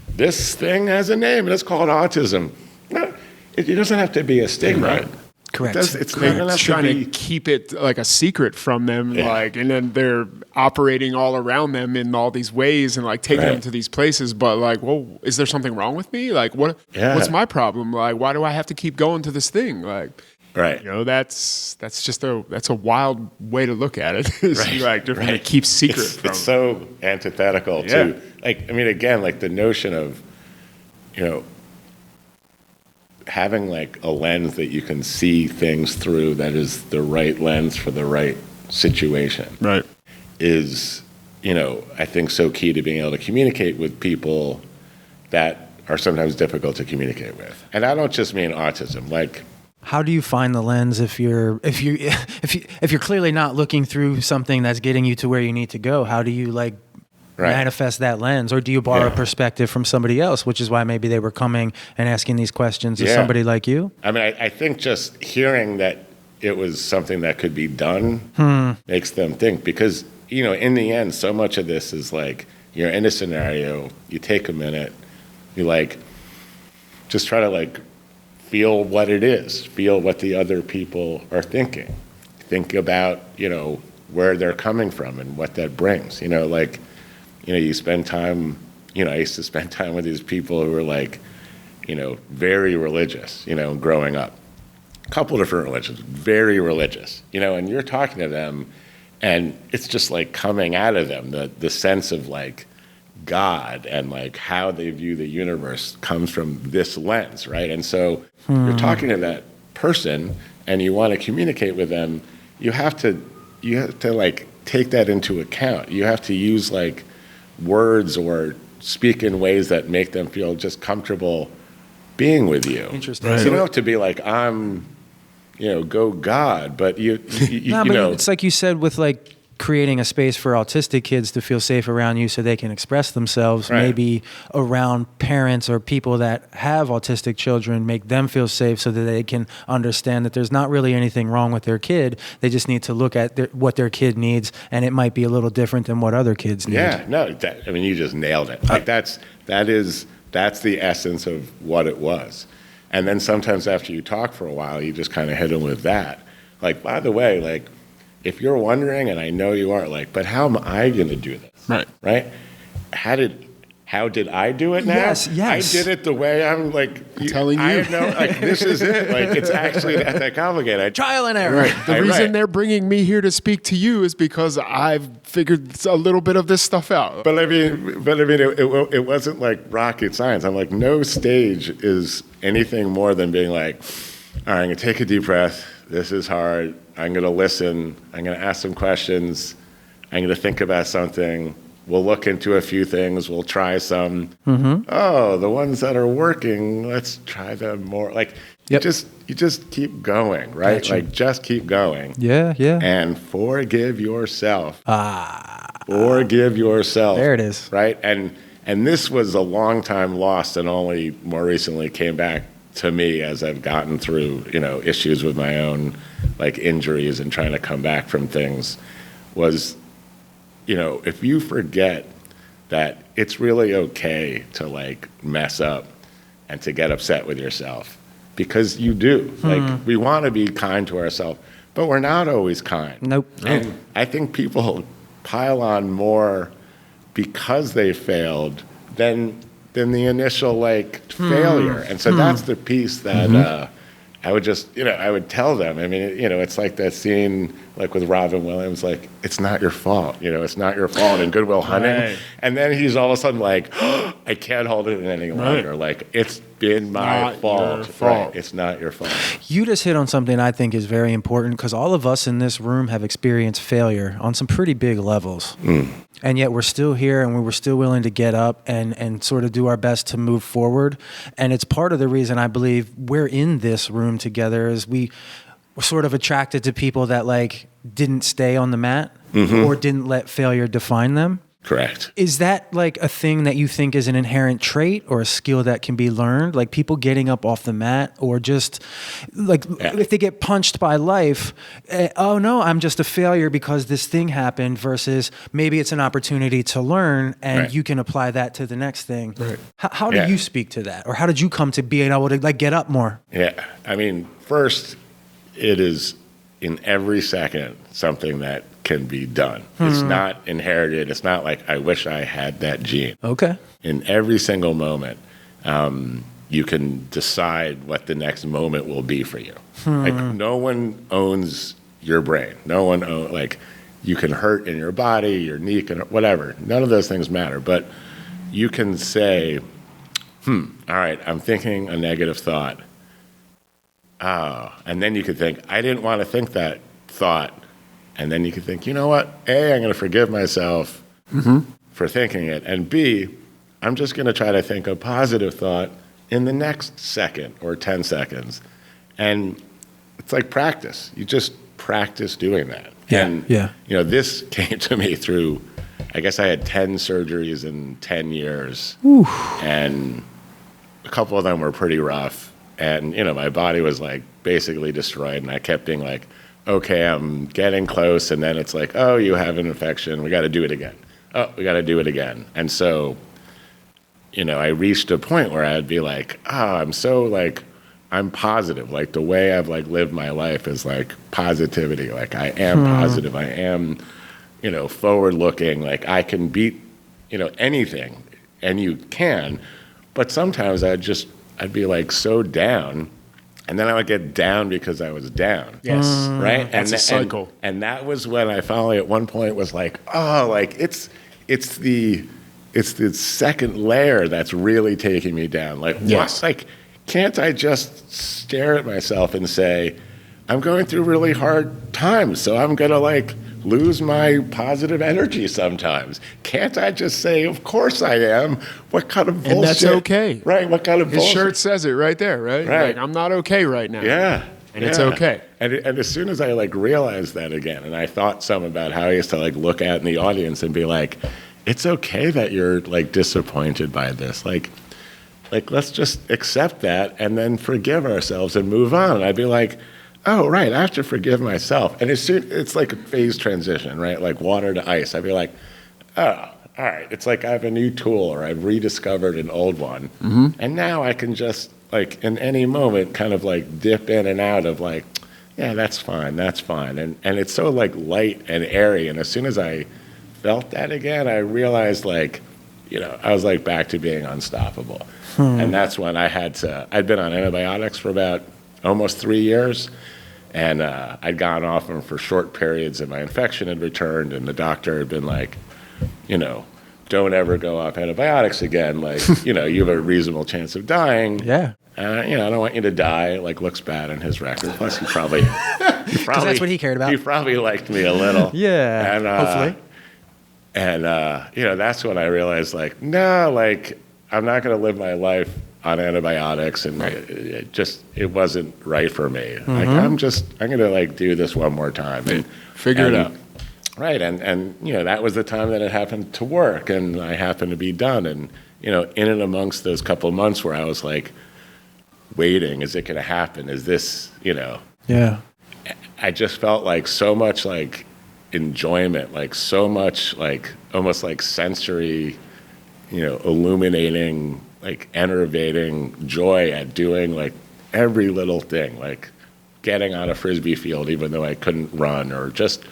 this thing has a name and it's called autism. No, it doesn't have to be a stigma. Right. Correct. It's trying to keep it like a secret from them, and then they're operating all around them in all these ways and like taking them to these places. But like, well, is there something wrong with me? Like, what's my problem? Like, why do I have to keep going to this thing? Like, that's just a wild way to look at it. Like, to keep secret. It's so antithetical to like. I mean, again, like the notion of, having like a lens that you can see things through that is the right lens for the right situation is, I think so key to being able to communicate with people that are sometimes difficult to communicate with. And I don't just mean autism, like how do you find the lens if you're clearly not looking through something that's getting you to where you need to go? How do you like manifest that lens, or do you borrow a perspective from somebody else, which is why maybe they were coming and asking these questions to somebody like you? I mean, I think just hearing that it was something that could be done makes them think, because, in the end, so much of this is like, you're in a scenario, you take a minute, you like, just try to like feel what it is, feel what the other people are thinking, think about, where they're coming from and what that brings, you spend time, I used to spend time with these people who were like, very religious, growing up. A couple different religions, very religious, and you're talking to them and it's just like coming out of them, the sense of like God and like how they view the universe comes from this lens, right? And so you're talking to that person and you want to communicate with them, you have to like take that into account. You have to use like words or speak in ways that make them feel just comfortable being with you. Interesting. Right. So you don't have to be like, I'm, go God, but you it's like you said with like creating a space for autistic kids to feel safe around you so they can express themselves, maybe around parents or people that have autistic children, make them feel safe so that they can understand that there's not really anything wrong with their kid. They just need to look at what their kid needs, and it might be a little different than what other kids need. Yeah, no, you just nailed it. Like that's the essence of what it was. And then sometimes after you talk for a while, you just kind of hit them with that. Like, by the way, like, if you're wondering, and I know you are, like, but how am I going to do this? Right? How did I do it now? Yes. I did it the way I'm like telling you. I know, like, this is it. Like, it's actually not that complicated. Trial and error. Right. The reason they're bringing me here to speak to you is because I've figured a little bit of this stuff out. But I mean, it wasn't like rocket science. I'm like, no stage is anything more than being like, all right, I'm going to take a deep breath. This is hard. I'm going to listen. I'm going to ask some questions. I'm going to think about something. We'll look into a few things. We'll try some. Oh, the ones that are working, let's try them more. Like, you just keep going, right? Gotcha. Like, just keep going. Yeah. And forgive yourself. Forgive yourself. There it is. Right? And this was a long time lost and only more recently came back to me as I've gotten through, issues with my own like injuries and trying to come back from things was, if you forget that it's really okay to like mess up and to get upset with yourself, because you do. Like, we want to be kind to ourselves, but we're not always kind. Nope. And I think people pile on more because they failed than the initial like failure. And so that's the piece that I would just, I would tell them. I mean, it's like that scene like with Robin Williams, like, it's not your fault, it's not your fault in Good Will Hunting. Right. And then he's all of a sudden like, oh, I can't hold it in any longer. Right. Like, it's been my fault. Right. It's not your fault. You just hit on something I think is very important, because all of us in this room have experienced failure on some pretty big levels. And yet we're still here and we were still willing to get up and sort of do our best to move forward. And it's part of the reason I believe we're in this room together is we're sort of attracted to people that like didn't stay on the mat or didn't let failure define them. Correct. Is that like a thing that you think is an inherent trait or a skill that can be learned? Like people getting up off the mat or just like if they get punched by life, oh no, I'm just a failure because this thing happened versus maybe it's an opportunity to learn and you can apply that to the next thing. Right. How do you speak to that? Or how did you come to being able to like get up more? Yeah. I mean, first, it is in every second something that can be done. It's not inherited. It's not like I wish I had that gene. Okay. In every single moment, you can decide what the next moment will be for you. Like no one owns your brain. No one like you can hurt in your body, your knee can whatever. None of those things matter. But you can say, all right, I'm thinking a negative thought. And then you could think, I didn't want to think that thought. And then you could think, you know what? A, I'm going to forgive myself for thinking it. And B, I'm just going to try to think a positive thought in the next second or 10 seconds. And it's like practice. You just practice doing that. And, you know, this came to me through, I guess I had 10 surgeries in 10 years. Oof. And a couple of them were pretty rough. And, you know, my body was like basically destroyed. And I kept being like, okay, I'm getting close. And then it's like, oh, you have an infection. We got to do it again. Oh, we got to do it again. And so, you know, I reached a point where I'd be like, I'm so like, I'm positive. Like the way I've like lived my life is like positivity. Like I am positive. I am, you know, forward looking. Like I can beat, you know, anything. And you can. But sometimes I'd be like so down. And then I would get down because I was down. Yes. Right? That's a cycle. And that was when I finally at one point was like, oh, like it's the second layer that's really taking me down. Like, what? Like, can't I just stare at myself and say, I'm going through really hard times, so I'm going to like lose my positive energy sometimes. Can't I just say, of course I am? What kind of bullshit? And that's okay. Right, what kind of bullshit? His shirt says it right there, right? Right. Like, I'm not okay right now. Yeah. And it's okay. And as soon as I like realized that again, and I thought some about how I used to like look at in the audience and be like, it's okay that you're like disappointed by this. Like let's just accept that and then forgive ourselves and move on. And I'd be like, oh, right, I have to forgive myself. And it's like a phase transition, right? Like water to ice. I'd be like, oh, all right. It's like I have a new tool or I've rediscovered an old one. And now I can just like in any moment kind of like dip in and out of like, yeah, that's fine, that's fine. And it's so like light and airy. And as soon as I felt that again, I realized like, you know, I was like back to being unstoppable. And that's when I'd been on antibiotics for about almost 3 years. And I'd gone off them for short periods and my infection had returned and the doctor had been like, you know, don't ever go off antibiotics again. Like, you know, you have a reasonable chance of dying. Yeah. You know, I don't want you to die. Like, looks bad on his record. Plus, he probably Because that's what he cared about. He probably liked me a little. Yeah, and, hopefully. And, you know, that's when I realized, like, no, like, I'm not going to live my life on antibiotics. And it wasn't right for me. Like, I'm going to, like, do this one more time. And figure it out. Right. And, you know, that was the time that it happened to work. And I happened to be done. And, you know, in and amongst those couple of months where I was, like, waiting, is it going to happen? Is this, you know? Yeah. I just felt like so much like enjoyment, like so much like almost like sensory, you know, illuminating, like enervating joy at doing like every little thing, like getting on a Frisbee field even though I couldn't run, or just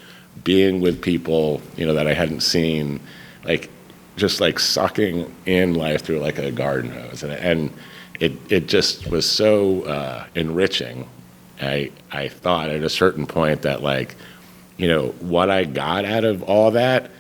being with people, you know, that I hadn't seen, like just like sucking in life through like a garden hose. And it just was so enriching. I thought at a certain point that, like, you know, what I got out of all that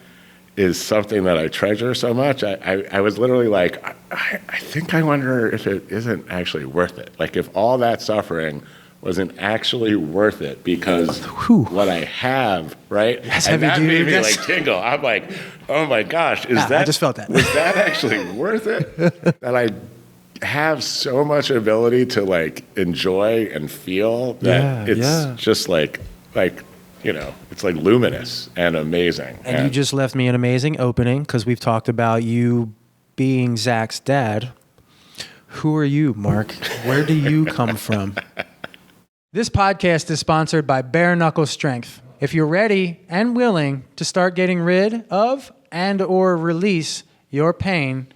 is something that I treasure so much. I was literally like, I think I wonder if it isn't actually worth it. Like, if all that suffering wasn't actually worth it because what I have, right? That's and heavy, that dude. made me That's- like tingle. I'm like, oh my gosh, is that? I just felt that. Was that actually worth it? That I have so much ability to like enjoy and feel that it's just like it's like luminous and amazing. And you just left me an amazing opening because we've talked about you being Zach's dad. Who are you, Mark? Where do you come from? This podcast is sponsored by Bare Knuckle Strength. If you're ready and willing to start getting rid of and or release your pain,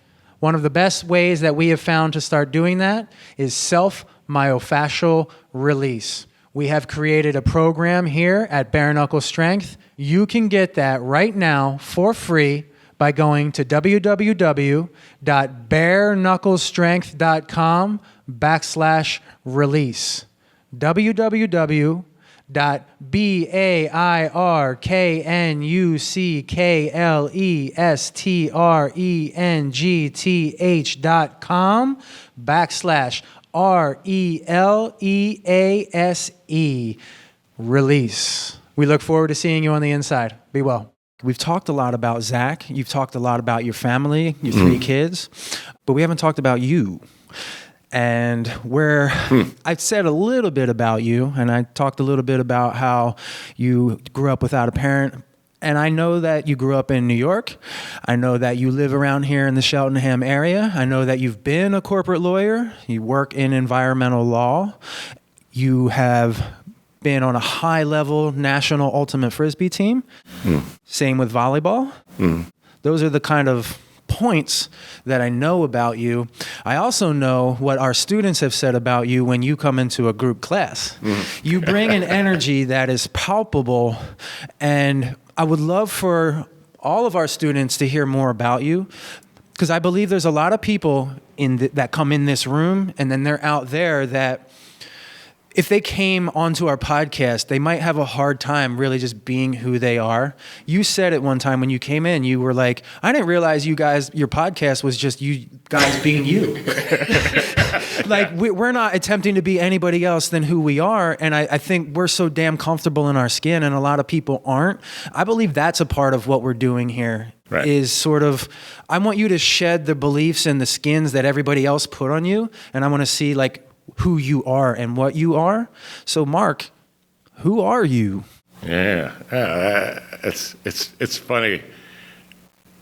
one of the best ways that we have found to start doing that is self-myofascial release. We have created a program here at Bare Knuckle Strength. You can get that right now for free by going to www.bareknucklestrength.com/release. www.bareknucklestrength.com/RELEASE. Release. We look forward to seeing you on the inside. Be well. We've talked a lot about Zach. You've talked a lot about your family, your 3 kids, but we haven't talked about you. And where I've said a little bit about you, and I talked a little bit about how you grew up without a parent. And I know that you grew up in New York. I know that you live around here in the Cheltenham area. I know that you've been a corporate lawyer. You work in environmental law. You have been on a high-level national ultimate Frisbee team. Same with volleyball. Those are the kind of points that I know about you. I also know what our students have said about you when you come into a group class. You bring an energy that is palpable, and I would love for all of our students to hear more about you, because I believe there's a lot of people that come in this room and then they're out there that if they came onto our podcast, they might have a hard time really just being who they are. You said it one time when you came in, you were like, I didn't realize your podcast was just you guys being you. Like, we're not attempting to be anybody else than who we are. And I think we're so damn comfortable in our skin, and a lot of people aren't. I believe that's a part of what we're doing here. Right. Is sort of, I want you to shed the beliefs and the skins that everybody else put on you. And I want to see like who you are and what you are. So Mark, who are you? Yeah, it's funny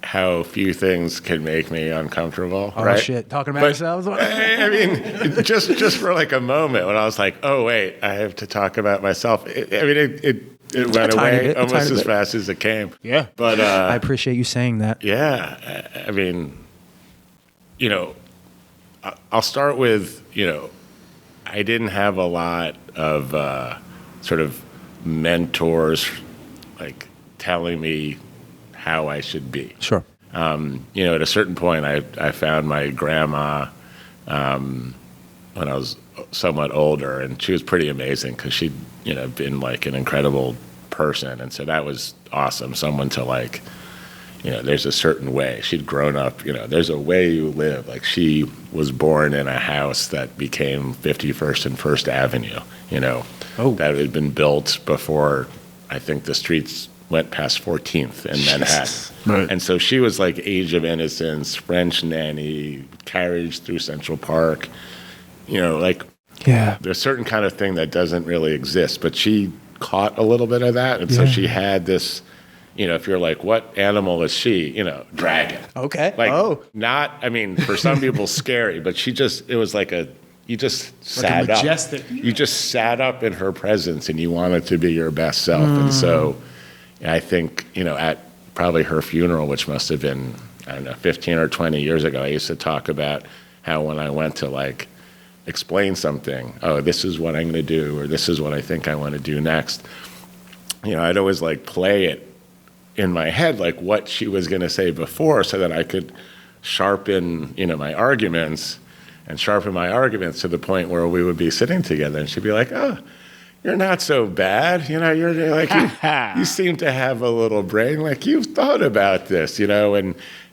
how few things can make me uncomfortable. Oh, right? Shit, talking about yourselves? I mean, just for like a moment when I was like, oh wait, I have to talk about myself. It went away almost as fast as it came. Yeah. But I appreciate you saying that. Yeah. I mean, I'll start with, I didn't have a lot of sort of mentors like telling me how I should be. Sure. At a certain point, I found my grandma when I was somewhat older, and she was pretty amazing because she'd, been like an incredible person. And so that was awesome. Someone to like, there's a certain way. She'd grown up, there's a way you live. Like she was born in a house that became 51st and First Avenue, that had been built before I think the streets went past 14th in Manhattan. Right. And so she was like age of innocence, French nanny, carriage through Central Park, there's a certain kind of thing that doesn't really exist, but she caught a little bit of that. And so she had this, if you're like, what animal is she? Dragon. Okay. For some people scary, but it was like you just sat up. You just sat up in her presence and you wanted to be your best self. And so I think, at probably her funeral, which must have been, 15 or 20 years ago, I used to talk about how when I went to like explain something, oh, this is what I'm going to do, or this is what I think I want to do next. I'd always like play it in my head, like what she was going to say before, so that I could sharpen, my arguments to the point where we would be sitting together and she'd be like, oh, you're not so bad. You're like, you seem to have a little brain. Like you've thought about this,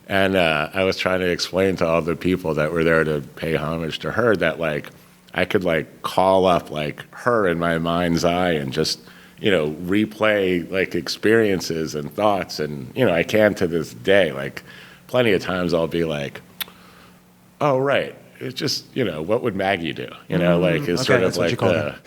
and I was trying to explain to all the people that were there to pay homage to her that like, I could like call up like her in my mind's eye and just, replay like experiences and thoughts. And, I can to this day, like plenty of times I'll be like, oh, right. It's just, what would Maggie do? Like it's sort of like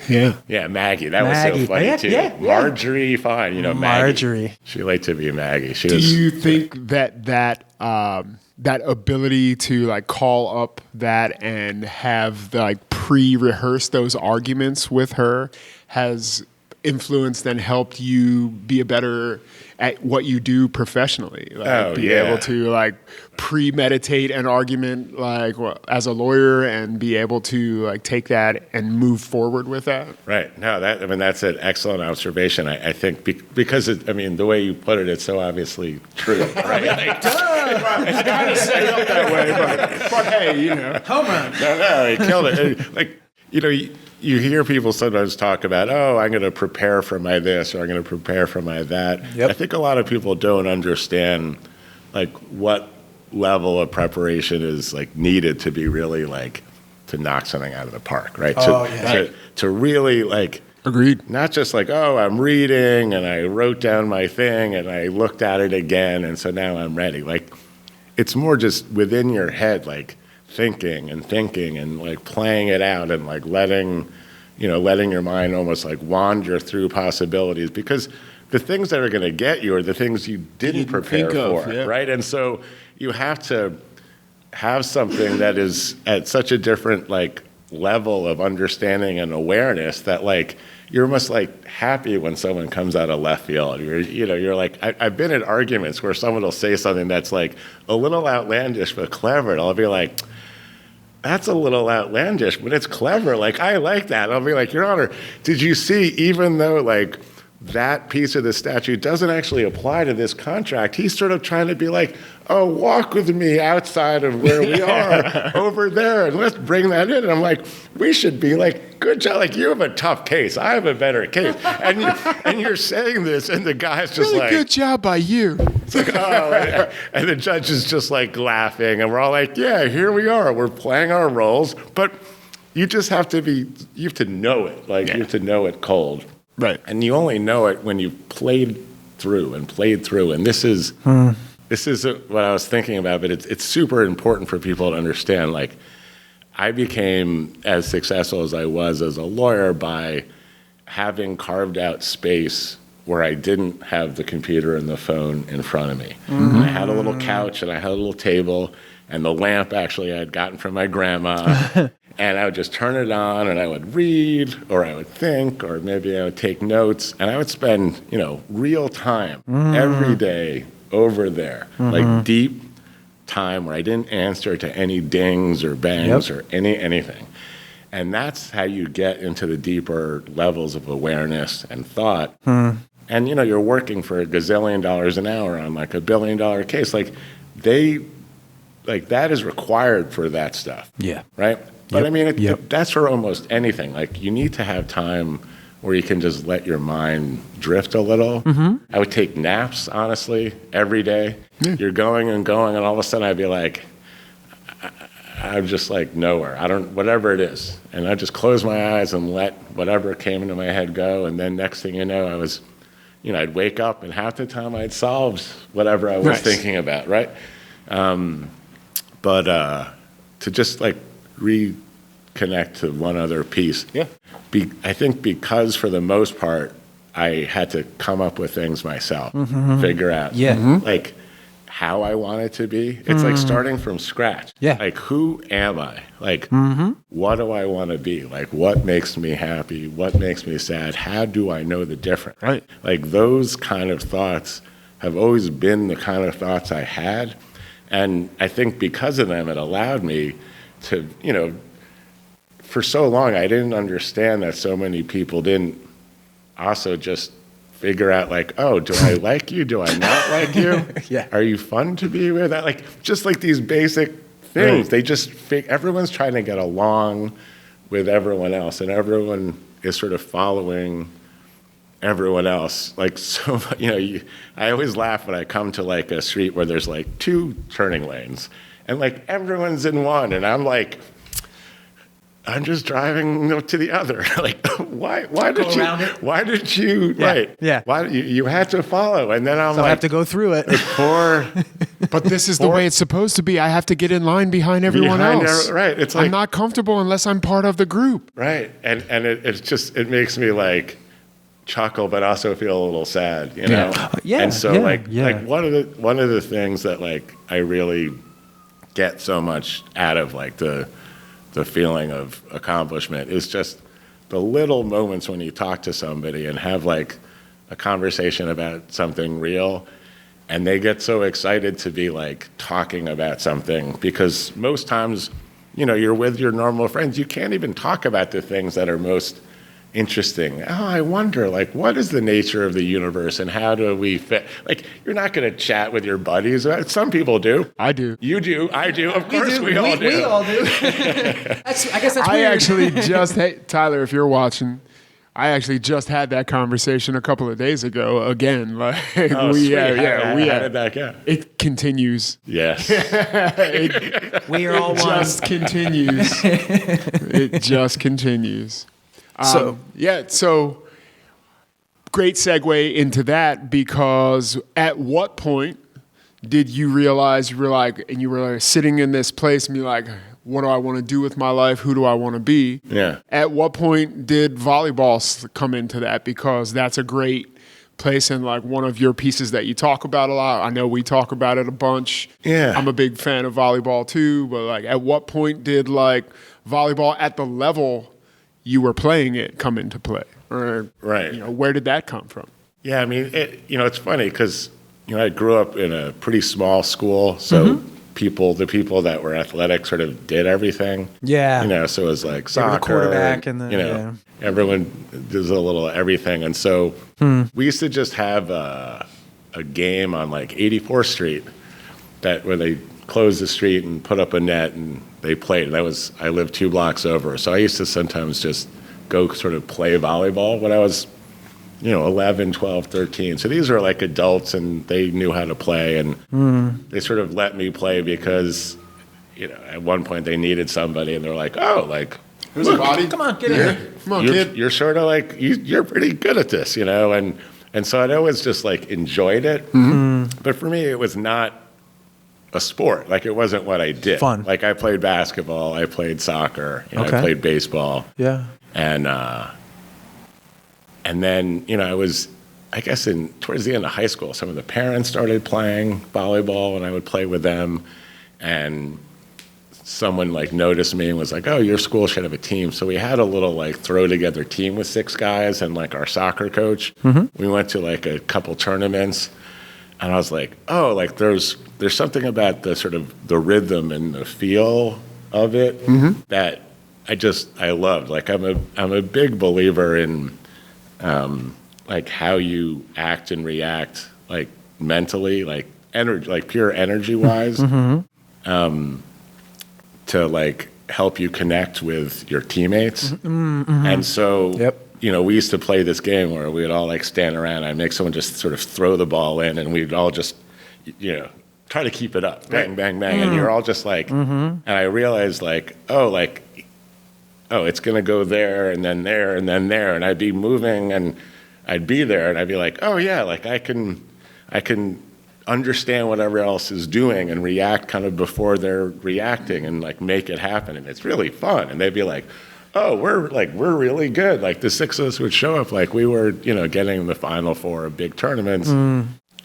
yeah, Maggie. That was so funny too. Yeah. Marjorie, fine. Marjorie. Maggie. She liked to be Maggie. Do you think that ability to like call up that and have like pre-rehearse those arguments with her has influenced and helped you be a better at what you do professionally? Like able to like premeditate an argument like as a lawyer and be able to like take that and move forward with that? Right. No, that's an excellent observation. I think because the way you put it, it's so obviously true. Right? It's kind of set up that way, but hey, home run. No, he killed it. You hear people sometimes talk about, I'm going to prepare for my this or I'm going to prepare for my that. Yep. I think a lot of people don't understand like what level of preparation is like needed to be really like to knock something out of the park, right? To really like agreed. Not just like, I'm reading and I wrote down my thing and I looked at it again and so now I'm ready. Like it's more just within your head, like thinking and like playing it out and like letting your mind almost like wander through possibilities, because the things that are going to get you are the things you didn't prepare for, right? And so you have to have something that is at such a different like level of understanding and awareness that like you're almost like happy when someone comes out of left field. You're like, I've been in arguments where someone will say something that's like a little outlandish but clever, and I'll be like, that's a little outlandish, but it's clever. Like, I like that. I'll be like, Your Honor, did you see, even though like that piece of the statute doesn't actually apply to this contract, he's sort of trying to be like, walk with me outside of where we are over there and let's bring that in. And I'm like, we should be like, good job. Like, you have a tough case. I have a better case. And you're saying this and the guy's just really like, good job by you. It's like, and the judge is just like laughing and we're all like, yeah, here we are. We're playing our roles, but you just have to know it. Like you have to know it cold. Right. And you only know it when you've played through. And this is what I was thinking about, but it's super important for people to understand. Like, I became as successful as I was as a lawyer by having carved out space where I didn't have the computer and the phone in front of me. Mm-hmm. And I had a little couch and I had a little table and the lamp actually I had gotten from my grandma. And I would just turn it on and I would read or I would think or maybe I would take notes. And I would spend, real time every day over there, like deep time where I didn't answer to any dings or bangs or anything. And that's how you get into the deeper levels of awareness and thought. And, you're working for $1 gazillion an hour on like $1 billion case. Like that is required for that stuff. Yeah. Right? But that's for almost anything. Like, you need to have time where you can just let your mind drift a little. Mm-hmm. I would take naps, honestly, every day. Yeah. You're going and going, and all of a sudden I'd be like, I'm just like nowhere. Whatever it is. And I'd just close my eyes and let whatever came into my head go. And then next thing you know, I was, I'd wake up and half the time I'd solved whatever I was thinking about, right? But to just like reconnect to one other piece. Yeah. I think because for the most part, I had to come up with things myself, figure out like how I want it to be. It's like starting from scratch. Yeah. Like, who am I? Like, what do I want to be? Like, what makes me happy? What makes me sad? How do I know the difference? Right. Like, those kind of thoughts have always been the kind of thoughts I had. And I think because of them, it allowed me to, for so long, I didn't understand that so many people didn't also just figure out like, oh, do I like you? Do I not like you? Yeah. Are you fun to be with? Like, just like these basic things. Right. They just, everyone's trying to get along with everyone else, and everyone is sort of following everyone else. Like, so, I always laugh when I come to like a street where there's like 2 turning lanes and like everyone's in one, and I'm like, I'm just driving to the other. Like, why did you, around it? why did you, Yeah, right. yeah. Why, you had to follow. And then I'm So I like, have to go through it. poor, But this is the way it's supposed to be. I have to get in line behind everyone else. Right. It's I'm like, not comfortable unless I'm part of the group. right. And it makes me like chuckle, but also feel a little sad, you know? Yeah, And so yeah, like yeah. one of the things that like I really get so much out of like the feeling of accomplishment is just the little moments when you talk to somebody and have like a conversation about something real, and they get so excited to be like talking about something, because most times, you're with your normal friends, you can't even talk about the things that are most interesting. Oh, I wonder, like, what is the nature of the universe and how do we fit? Like, you're not going to chat with your buddies. Some people do. I do. You do. I do. Of course we all do. We all do. I guess that's I weird. actually hey, Tyler, if you're watching, I actually just had that conversation a couple of days ago again. Like Oh, we sweet. yeah, How did that go? it continues. Yes. We are all one. Just continues. It just continues. So great segue into that, because at what point did you realize you were sitting in this place and you're like, what do I want to do with my life? Who do I want to be? Yeah. At what point did volleyball come into that? Because that's a great place and like one of your pieces that you talk about a lot. I know we talk about it a bunch. Yeah. I'm a big fan of volleyball too, but like at what point did like volleyball at the level you were playing it come into play? Or, Right. where did that come from? Yeah, I mean, it's funny because, I grew up in a pretty small school, so the people that were athletic sort of did everything. Yeah. So it was like They were the soccer. quarterback and everyone does a little everything. And so we used to just have a game on like 84th Street where they closed the street and put up a net and they played. And I lived 2 blocks over. So I used to sometimes just go sort of play volleyball when I was 11, 12, 13. So these are like adults and they knew how to play, and they sort of let me play because, at one point they needed somebody and they're like, oh, like, Here's a body. Come on, get in here. Come on, kid. you're sort of like, you're pretty good at this, and so I'd always just like enjoyed it. But for me, it was not a sport. Like it wasn't what I did. Fun. Like I played basketball, I played soccer, Okay. I played baseball. Yeah. And then, I was, I guess towards the end of high school, some of the parents started playing volleyball and I would play with them. And someone like noticed me and was like, oh, your school should have a team. So we had a little like throw together team with 6 guys and like our soccer coach. We went to like a couple tournaments and I was like, oh, like there's something about the sort of the rhythm and the feel of it that I loved. Like I'm a big believer in like how you act and react, like mentally, like energy, like pure energy wise, to like help you connect with your teammates. And so, we used to play this game where we would all like stand around and I'd make someone just sort of throw the ball in and we'd all just, try to keep it up, bang, bang, bang. And you're all just like, and I realized like, oh, it's going to go there and then there and then there. And I'd be moving and I'd be there and I'd be like, oh yeah, like I can understand whatever else is doing and react kind of before they're reacting and like make it happen. And it's really fun. And they'd be like, oh, we're really good. Like the 6 of us would show up like we were, getting the Final Four of big tournaments.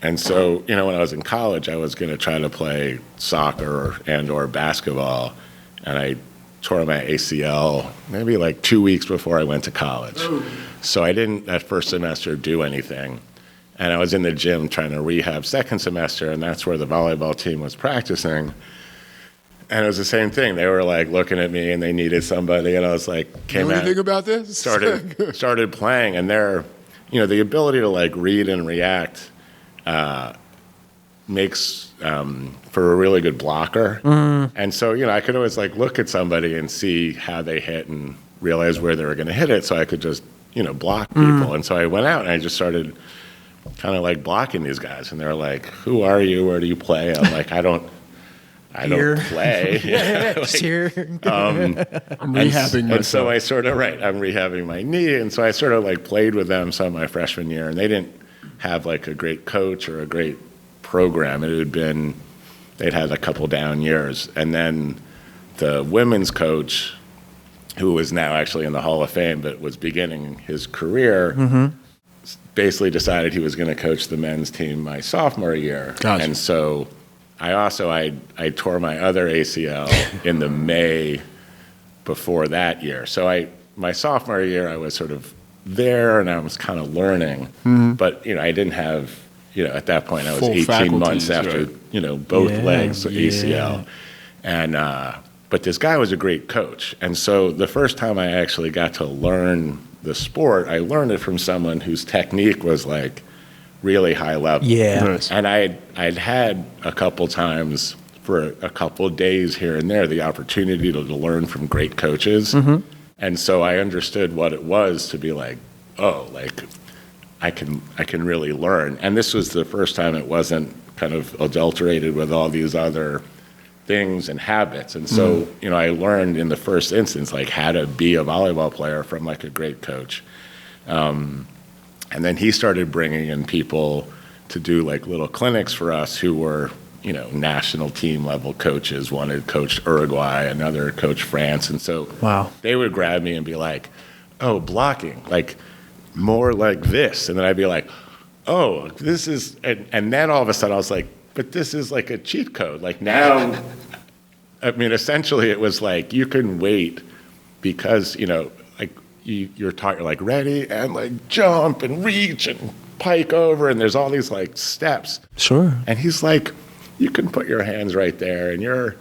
And so, when I was in college, I was going to try to play soccer or basketball. And I tore my ACL maybe like 2 weeks before I went to college. So I didn't that first semester do anything. And I was in the gym trying to rehab second semester, and that's where the volleyball team was practicing. And it was the same thing. They were like looking at me and they needed somebody, and I was like, Know anything about this? started playing, and they're, the ability to like read and react makes for a really good blocker. And so, I could always like look at somebody and see how they hit and realize where they were going to hit it, so I could just, block people. And so I went out and I just started kind of like blocking these guys, and they're like, who are you? Where do you play? I'm like, I don't I Here. don't play. Just here. I'm rehabbing myself. And so I sort of, I'm rehabbing my knee. And so I sort of like played with them some of my freshman year, and they didn't have like a great coach or a great program. It had been, they'd had a couple down years. And then the women's coach, who was now actually in the Hall of Fame, but was beginning his career, basically decided he was going to coach the men's team my sophomore year. Gotcha. And so I tore my other ACL in the May before that year. So my sophomore year, I was sort of there and I was kind of learning, but I didn't have, at that point I was Full 18 months faculties, after, right. both legs, ACL. And, but this guy was a great coach. And so the first time I actually got to learn the sport, I learned it from someone whose technique was like really high level. Yeah. Nice. And I'd had a couple times for a couple of days here and there the opportunity to learn from great coaches. And so I understood what it was to be like, oh, like I can really learn. And this was the first time it wasn't kind of adulterated with all these other things and habits. And so, I learned in the first instance, like how to be a volleyball player from like a great coach. And then he started bringing in people to do like little clinics for us who were, national team level coaches. One had coached Uruguay, another coached France. And so they would grab me and be like, oh, blocking, like more like this. And then I'd be like, oh, this is, and then all of a sudden I was like, but this is like a cheat code. Like now, I mean, essentially it was like you can wait because, like you're taught, you're like ready and like jump and reach and pike over and there's all these like steps. Sure. And he's like, you can put your hands right there and you're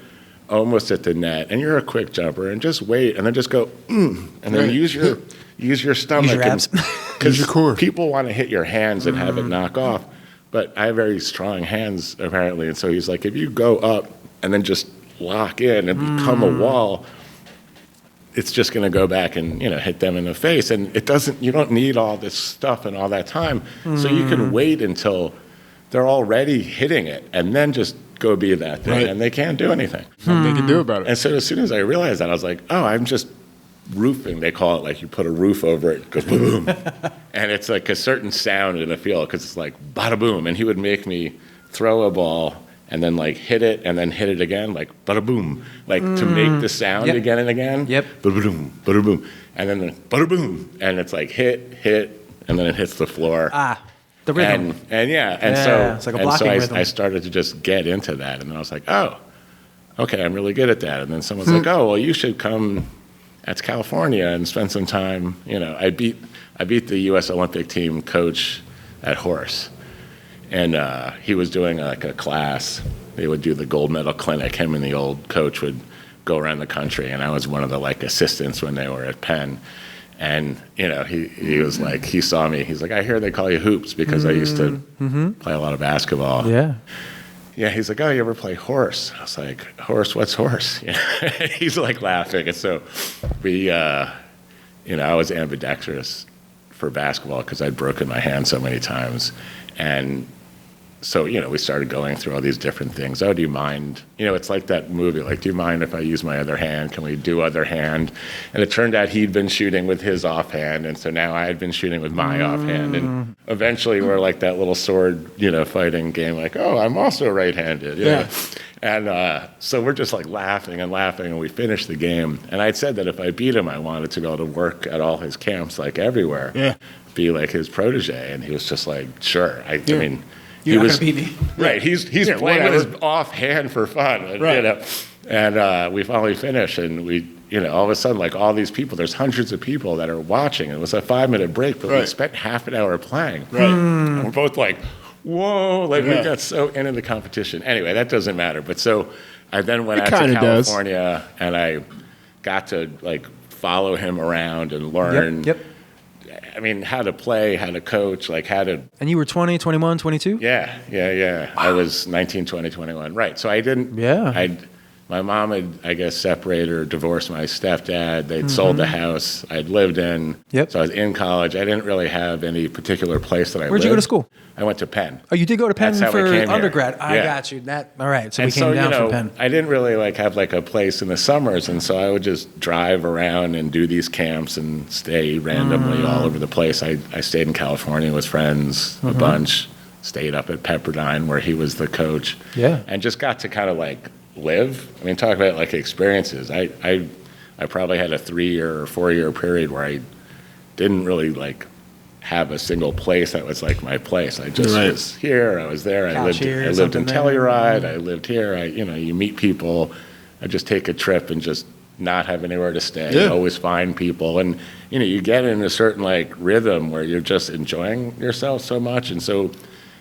almost at the net and you're a quick jumper and just wait and then just go, and then use your stomach. Use your abs. Because your core. People want to hit your hands and have it knock off. But I have very strong hands, apparently. And so he's like, if you go up and then just lock in and become a wall, it's just going to go back and, hit them in the face. And you don't need all this stuff and all that time. So you can wait until they're already hitting it and then just go be that thing. Right. And they can't do anything. Nothing they can do about it. And so as soon as I realized that, I was like, oh, I'm just roofing. They call it like you put a roof over it, it goes boom. And it's like a certain sound in the field because it's like bada boom. And he would make me throw a ball and then like hit it and then hit it again, like bada boom, like to make the sound again and again. Yep. Bada boom, bada boom. And then bada boom. And it's like hit, and then it hits the floor. The rhythm. And so it's like a blocking rhythm. I started to just get into that. And then I was like, oh, okay, I'm really good at that. And then someone's like, oh, well, you should come out to California and spend some time. I beat the U.S. Olympic team coach at Horse, and he was doing like a class. They would do the gold medal clinic. Him and the old coach would go around the country, and I was one of the like assistants when they were at Penn. And he was like, he saw me. He's like, I hear they call you Hoops because I used to play a lot of basketball. Yeah. Yeah, he's like, oh, you ever play horse? I was like, horse? What's horse? He's like laughing. And so we, I was ambidextrous for basketball because I'd broken my hand so many times. And so, we started going through all these different things. Oh, do you mind? It's like that movie, like, do you mind if I use my other hand? Can we do other hand? And it turned out he'd been shooting with his offhand. And so now I had been shooting with my offhand. And eventually we're like that little sword, fighting game, like, oh, I'm also right-handed. Yeah. And so we're just like laughing, and we finished the game. And I'd said that if I beat him, I wanted to be able to work at all his camps, like everywhere. Yeah. Be like his protege. And he was just like, sure. I mean, You're not going to beat me. Right. He's playing with his offhand for fun. Right. And we finally finished, and we, all of a sudden, like all these people, there's hundreds of people that are watching. It was a 5-minute break, but we spent half an hour playing. Right. And we're both like, whoa, like we got so into the competition. Anyway, that doesn't matter. But so I then went out to California, and I got to like follow him around and learn. Yep. I mean, how to play, how to coach, like how to... And you were 20, 21, 22? Yeah. I was 19, 20, 21. Right. So I didn't... Yeah. I'd my mom had, I guess, separated or divorced my stepdad. They'd sold the house I'd lived in. Yep. So I was in college. I didn't really have any particular place that I lived. Where'd you go to school? I went to Penn. Oh, you did go to Penn That's how for we came here. undergrad. I Yeah. got you. All right. So And we came down from Penn. I didn't really have a place in the summers, and so I would just drive around and do these camps and stay randomly all over the place. I stayed in California with friends a bunch, stayed up at Pepperdine where he was the coach, and just got to kind of live. I mean, talk about experiences. I probably had a 3-year or 4-year period where I didn't really have a single place that was my place. I just was here. I was there. I lived in Telluride. I lived here. You meet people. I just take a trip and just not have anywhere to stay. Yeah. Always find people, and you get in a certain rhythm where you're just enjoying yourself so much and so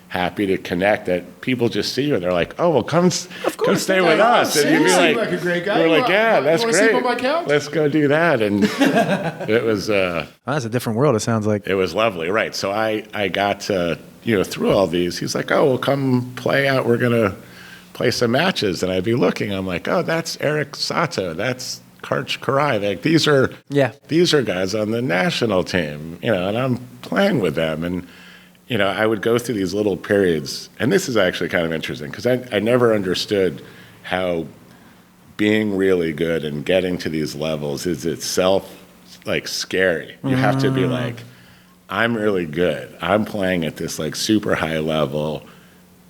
happy to connect that people just see you and they're like, oh, well, come stay with us. And you'd be like a great guy. You're yeah, that's you wanna great. Sleep on my couch? Let's go do that. And it was That's a different world, it sounds like. it was lovely, right? So I got to through all these. He's like, oh, well, come play out. We're gonna play some matches, and I'd be looking. I'm like, oh, that's Eric Sato. That's Karch Karai. These are guys on the national team, and I'm playing with them. And I would go through these little periods, and this is actually kind of interesting because I never understood how being really good and getting to these levels is itself scary. You have to be I'm really good. I'm playing at this super high level.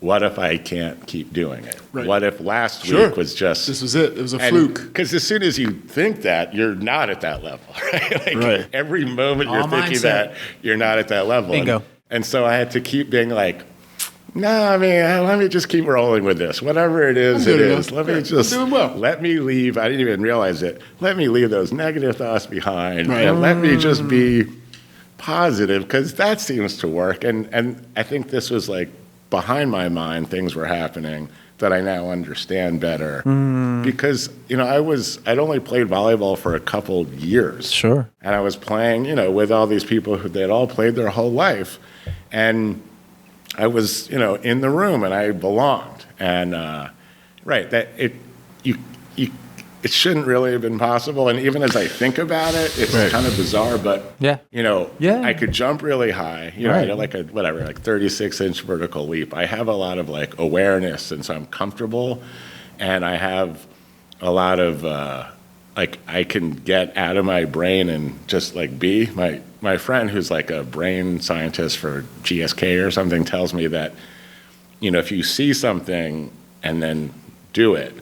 What if I can't keep doing it? Right. What if last week was just... This was it. It was a fluke. Because as soon as you think that, you're not at that level, right? Right. Every moment you're All thinking mindset. that, you're not at that level. Bingo. And so I had to keep being let me just keep rolling with this. Whatever it is, it is. Let me just... I'm doing well. Let me leave. I didn't even realize it. Let me leave those negative thoughts behind. Right. And let me just be positive, because that seems to work. And I think this was behind my mind, things were happening that I now understand better. Because, I'd only played volleyball for a couple years. Sure. And I was playing, with all these people who they'd all played their whole life. And I was, in the room and I belonged. And, it shouldn't really have been possible. And even as I think about it, it's kind of bizarre, but, I could jump really high. I had 36-inch vertical leap. I have a lot of awareness, and so I'm comfortable. And I have a lot of, I can get out of my brain and just be. My friend who's a brain scientist for GSK or something tells me that, if you see something and then do it,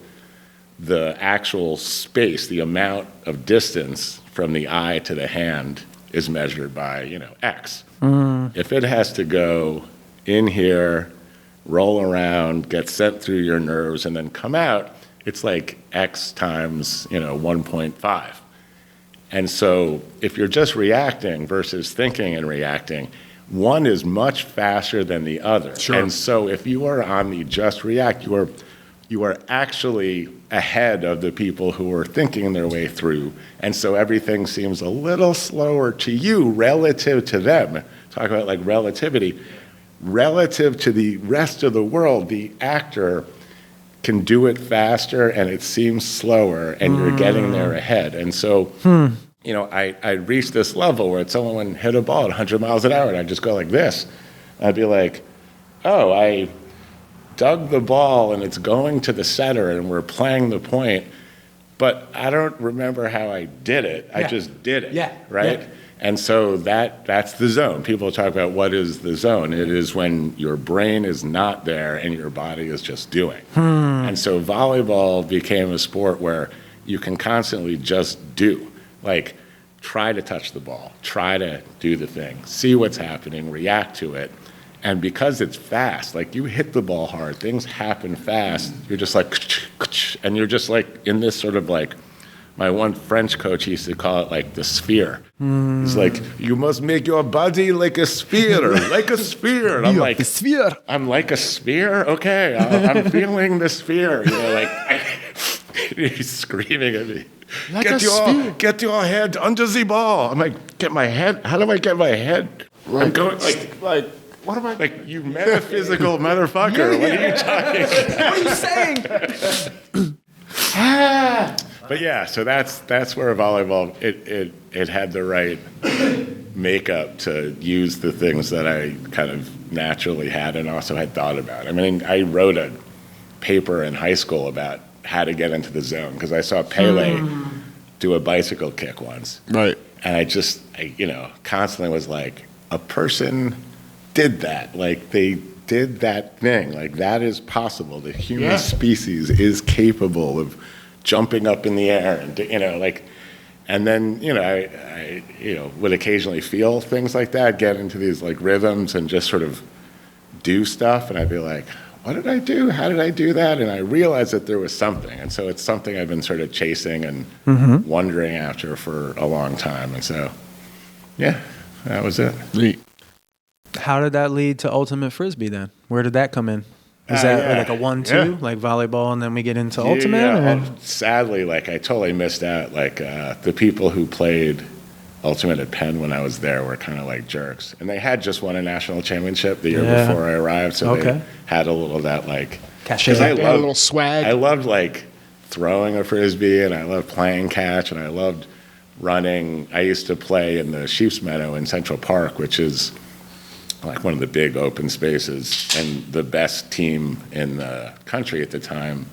the actual space, the amount of distance from the eye to the hand is measured by, X. If it has to go in here, roll around, get sent through your nerves, and then come out, it's X times, 1.5. And so if you're just reacting versus thinking and reacting, one is much faster than the other. Sure. And so if you are on the just react, you are actually ahead of the people who are thinking their way through. And so everything seems a little slower to you relative to them. Talk about relativity. Relative to the rest of the world, the actor can do it faster and it seems slower, and you're getting there ahead. And so, I reached this level where someone hit a ball at 100 miles an hour and I'd just go like this. I'd be like, oh, I dug the ball and it's going to the center and we're playing the point, but I don't remember how I did it. I just did it. Yeah. Right? Yeah. And so that's the zone. People talk about what is the zone. It is when your brain is not there and your body is just doing. And so volleyball became a sport where you can constantly just do. Try to touch the ball, try to do the thing, see what's happening, react to it. And because it's fast, you hit the ball hard, things happen fast, you're just and you're just in this sort of my one French coach used to call it the sphere. He's you must make your body like a sphere, like a sphere. And I'm the sphere. I'm like a sphere? Okay, I'm feeling the sphere. He's screaming at me. Get your head under the ball. I'm get my head? How do I get my head? Right. I'm going what am I? You metaphysical motherfucker. What are you talking about? What are you saying? But yeah, so that's where volleyball it had the right makeup to use the things that I kind of naturally had and also had thought about. I mean, I wrote a paper in high school about how to get into the zone because I saw Pele do a bicycle kick once. Right. And I constantly was like, a person did that. Like, they did that thing. Like, that is possible. The human species is capable of jumping up in the air and, and then, I would occasionally feel things like that, get into these like rhythms and just sort of do stuff. And I'd be like, what did I do? How did I do that? And I realized that there was something. And so it's something I've been sort of chasing and wondering after for a long time. And so, yeah, that was it. Neat. How did that lead to Ultimate Frisbee then? Where did that come in? Is that like a 1-2, like volleyball, and then we get into Ultimate? Yeah. Sadly, like I totally missed out. Like the people who played Ultimate at Penn when I was there were kind of like jerks, and they had just won a national championship the year before I arrived, so they had a little of that like cachet. I loved a little swag. I loved like throwing a frisbee, and I loved playing catch, and I loved running. I used to play in the Sheep's Meadow in Central Park, which is like one of the big open spaces, and the best team in the country at the time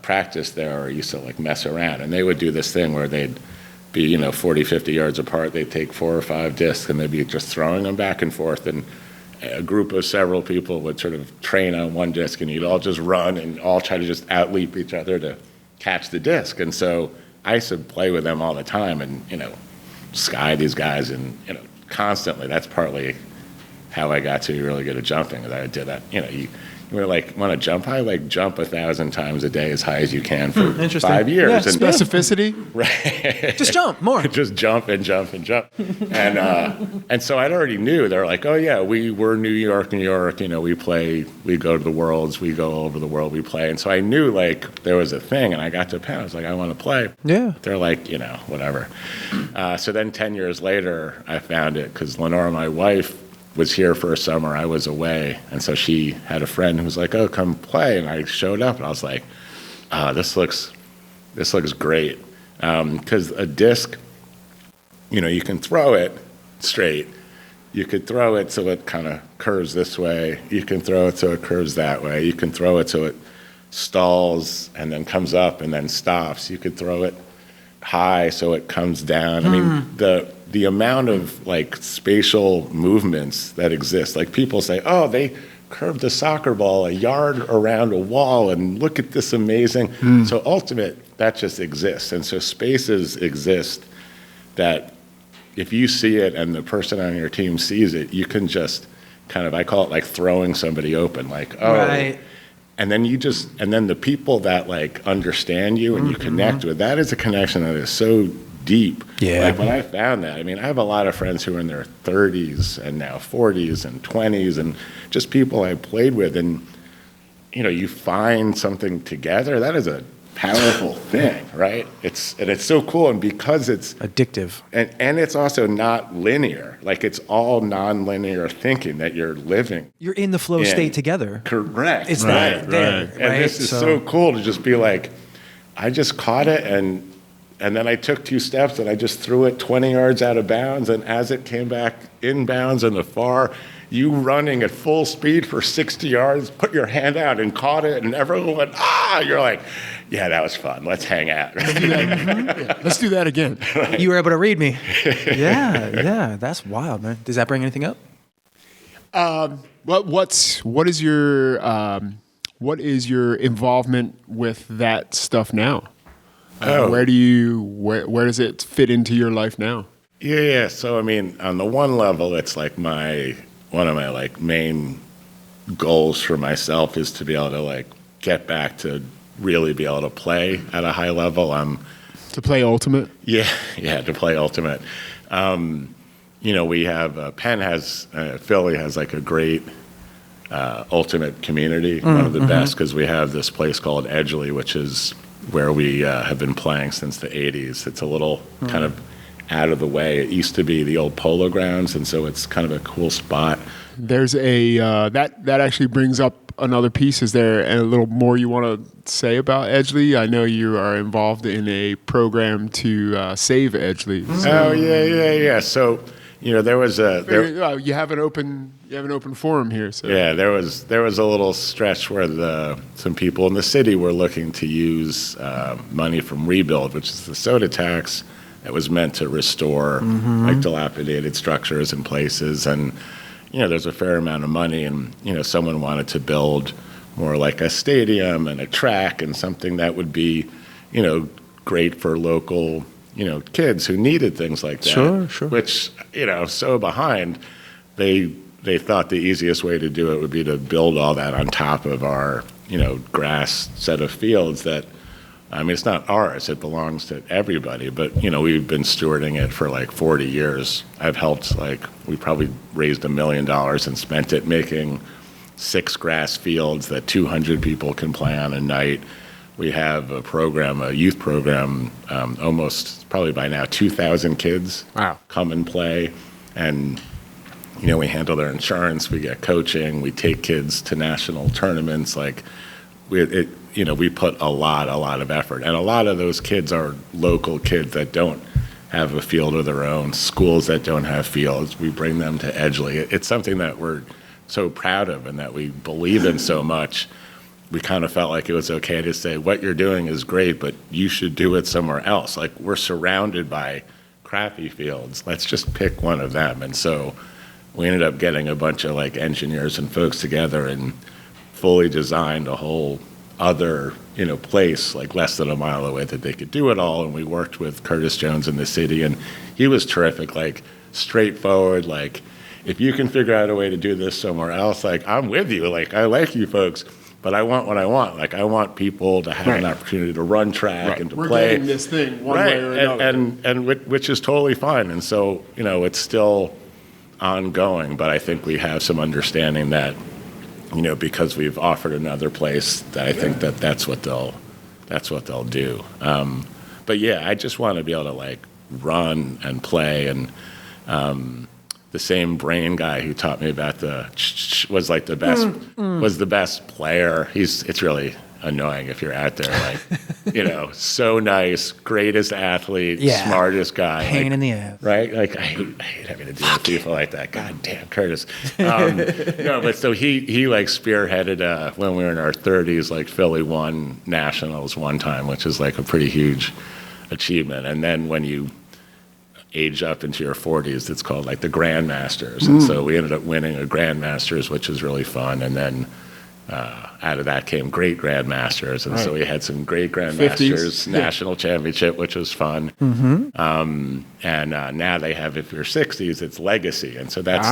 practiced there or used to like mess around. And they would do this thing where they'd be, 40, 50 yards apart. They'd take 4 or 5 discs and they'd be just throwing them back and forth. And a group of several people would sort of train on one disc, and you'd all just run and all try to just outleap each other to catch the disc. And so I used to play with them all the time and, sky these guys and, constantly. That's partly how I got to be really good at jumping. I did that. You were like, want to jump high? Like jump 1,000 times a day as high as you can for 5 years. Yeah, and specificity. Right. Just jump more. Just jump and jump and jump. And so I already knew. They're like, oh yeah, we're New York. We go to the Worlds, we go over the world, we play. And so I knew like there was a thing, and I got to Penn. I was like, I want to play. Yeah. They're like, whatever. So then 10 years later, I found it because Lenora, my wife, was here for a summer. I was away, and so she had a friend who was like, "Oh, come play." And I showed up, and I was like, "Oh, this looks great." Because a disc, you can throw it straight. You could throw it so it kind of curves this way. You can throw it so it curves that way. You can throw it so it stalls and then comes up and then stops. You could throw it high so it comes down. I mean, the amount of like spatial movements that exist. Like people say, oh, they curved a soccer ball a yard around a wall, and look at this amazing. So Ultimate, that just exists. And so spaces exist that if you see it and the person on your team sees it, you can just kind of, I call it like throwing somebody open, like, oh. Right. And then the people that like understand you and you connect with, that is a connection that is so deep. Yeah. Like when I found that, I mean, I have a lot of friends who are in their 30s and now 40s and 20s and just people I played with, and you find something together. That is a powerful thing, right? It's so cool, and because it's addictive, and it's also not linear. Like it's all non-linear thinking that you're living. You're in the flow state together. Correct. It's right. there. And this is so cool to just be like, I just caught it and then I took 2 steps and I just threw it 20 yards out of bounds, and as it came back inbounds in the far, you running at full speed for 60 yards, put your hand out and caught it, and everyone went, ah! You're like, yeah, that was fun. Let's hang out. Let's do that again. Right. You were able to read me. Yeah, that's wild, man. Does that bring anything up? What is your involvement with that stuff now? Where does it fit into your life now? Yeah. So I mean, on the one level, it's like one of my like main goals for myself is to be able to like get back to really be able to play at a high level. To play Ultimate? Yeah, to play Ultimate. We have Philly has like a great Ultimate community, one of the best, because we have this place called Edgeley, which is where we have been playing since the 80s. It's a little kind of out of the way. It used to be the old Polo Grounds, and so it's kind of a cool spot. there's a that actually brings up another piece. Is there a little more you want to say about Edgeley? I know you are involved in a program to save Edgeley. Oh yeah. So there was you have an open forum here. So. Yeah, there was a little stretch where some people in the city were looking to use money from Rebuild, which is the soda tax that was meant to restore like dilapidated structures and places. And there's a fair amount of money, and someone wanted to build more like a stadium and a track and something that would be great for local kids who needed things like that. Sure. Which so behind they thought the easiest way to do it would be to build all that on top of our, grass set of fields that, it's not ours, it belongs to everybody, but, we've been stewarding it for like 40 years. I've helped, we probably raised $1 million and spent it making 6 grass fields that 200 people can play on a night. We have a youth program, almost probably by now 2,000 kids come and play, and we handle their insurance, we get coaching, we take kids to national tournaments. We put a lot of effort. And a lot of those kids are local kids that don't have a field of their own, schools that don't have fields. We bring them to Edgeley. It's something that we're so proud of and that we believe in so much. We kind of felt like it was okay to say, what you're doing is great, but you should do it somewhere else. We're surrounded by crappy fields. Let's just pick one of them. And so we ended up getting a bunch of engineers and folks together and fully designed a whole other place less than a mile away that they could do it all. And we worked with Curtis Jones in the city, and he was terrific, straightforward, if you can figure out a way to do this somewhere else, I'm with you, I like you folks, but I want what I want. I want people to have an opportunity to run track and to play. We're getting this thing one way or another. And which is totally fine. And so, it's still ongoing, but I think we have some understanding that, because we've offered another place, that I think that's what they'll do. But yeah, I just want to be able to run and play, and the same brain guy who taught me about was the best player. It's really annoying if you're out there, so nice, greatest athlete, smartest guy. Pain in the ass. Right? I hate having to deal with people like that. God damn, Curtis. No, but so he spearheaded when we were in our 30s, Philly won nationals one time, which is a pretty huge achievement. And then when you age up into your 40s, it's called the Grandmasters. And so we ended up winning a Grandmasters, which was really fun. And then out of that came great Grandmasters. And so we had some great Grandmasters national championship, which was fun. And now they have, if you're 60s, it's Legacy. And so that's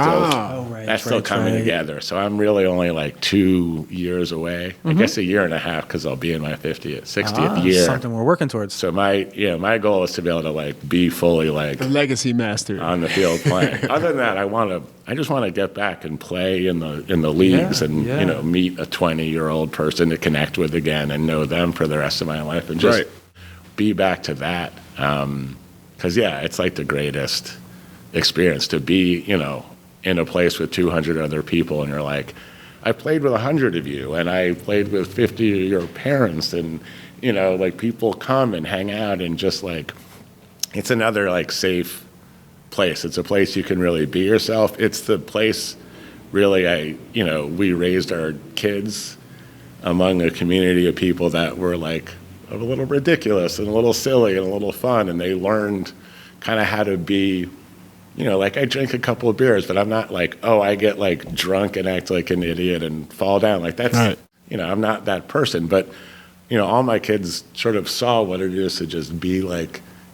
still coming together. So I'm really only 2 years away. I guess a year and a half, because I'll be in my 60th year. Something we're working towards. So my goal is to be able to be fully the Legacy master on the field playing. Other than that, I just want to get back and play in the leagues and meet a 20-year-old person to connect with again and know them for the rest of my life and just be back to that. Because it's the greatest experience to be in a place with 200 other people, and you're I played with 100 of you, and I played with 50 of your parents, and people come and hang out, and just it's another safe place. It's a place you can really be yourself. It's the place really we raised our kids among a community of people that were a little ridiculous and a little silly and a little fun, and they learned kind of how to be, I drink a couple of beers, but I'm not I get drunk and act like an idiot and fall down. That's I'm not that person, but all my kids sort of saw what it is to just be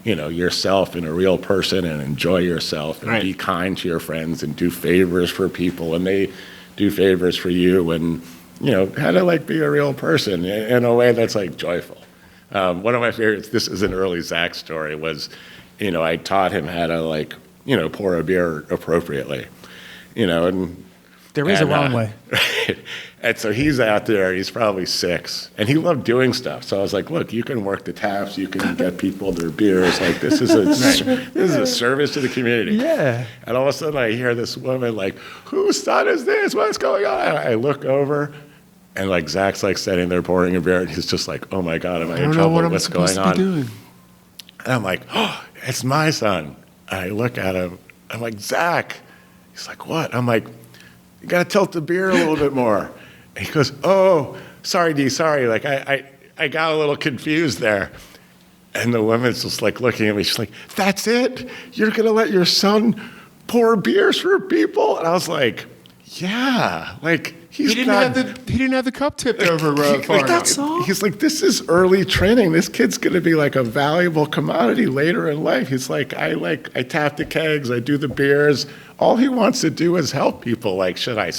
yourself and a real person and enjoy yourself and be kind to your friends and do favors for people, and they do favors for you, and how to be a real person in a way that's joyful. One of my favorites, this is an early Zach story, was I taught him how to pour a beer appropriately, and There is a wrong way. And so he's out there, he's probably 6, and he loved doing stuff. So I was like, look, you can work the taps, you can get people their beers. Like, this is a service to the community. Yeah. And all of a sudden I hear this woman like, whose son is this? What's going on? And I look over, and like Zach's like sitting there pouring a beer, and he's just like, oh my God, am I in trouble? What's going on? And I'm like, oh, it's my son. And I look at him, I'm like, Zach. He's like, what? I'm like, you got to tilt the beer a little bit more. And he goes, oh, sorry, D, sorry. Like, I got a little confused there. And the woman's just like looking at me. She's like, that's it? You're going to let your son pour beers for people? And I was like, yeah. Like, he didn't have the cup tipped over far enough. That's all. He's like, this is early training. This kid's going to be like a valuable commodity later in life. He's like, I tap the kegs, I do the beers. All he wants to do is help people. Like, should I?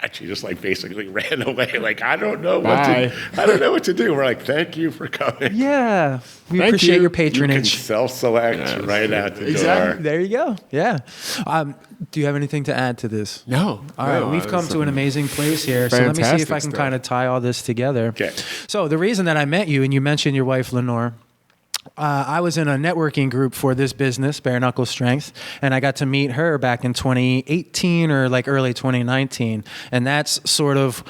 And she just like basically ran away. Like, I don't know what to do. We're like, thank you for coming. Yeah. We appreciate your patronage. You can self-select right out the door. There you go. Yeah. Do you have anything to add to this? No. All right. We've come to an amazing place here. So let me see if I can kind of tie all this together. Okay. So the reason that I met you, and you mentioned your wife, Lenore, I was in a networking group for this business, Bare Knuckle Strength, and I got to meet her back in 2018 or like early 2019. And that's sort of,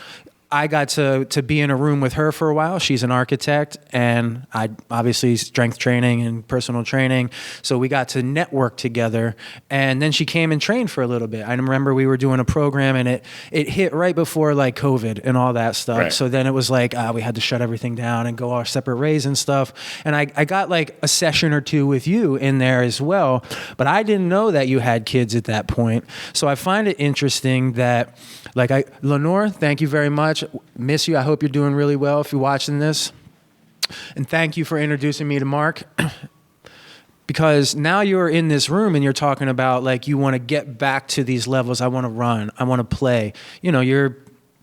I got to be in a room with her for a while. She's an architect, and I obviously strength training and personal training. So we got to network together, and then she came and trained for a little bit. I remember we were doing a program, and it hit right before like COVID and all that stuff. Right. So then it was like we had to shut everything down and go our separate ways and stuff. And I got like a session or two with you in there as well, but I didn't know that you had kids at that point. So I find it interesting that Lenore, thank you very much. Miss you. I hope you're doing really well if you're watching this. And thank you for introducing me to Marc. Because now you're in this room and you're talking about like you want to get back to these levels. I want to run. I want to play. You know, you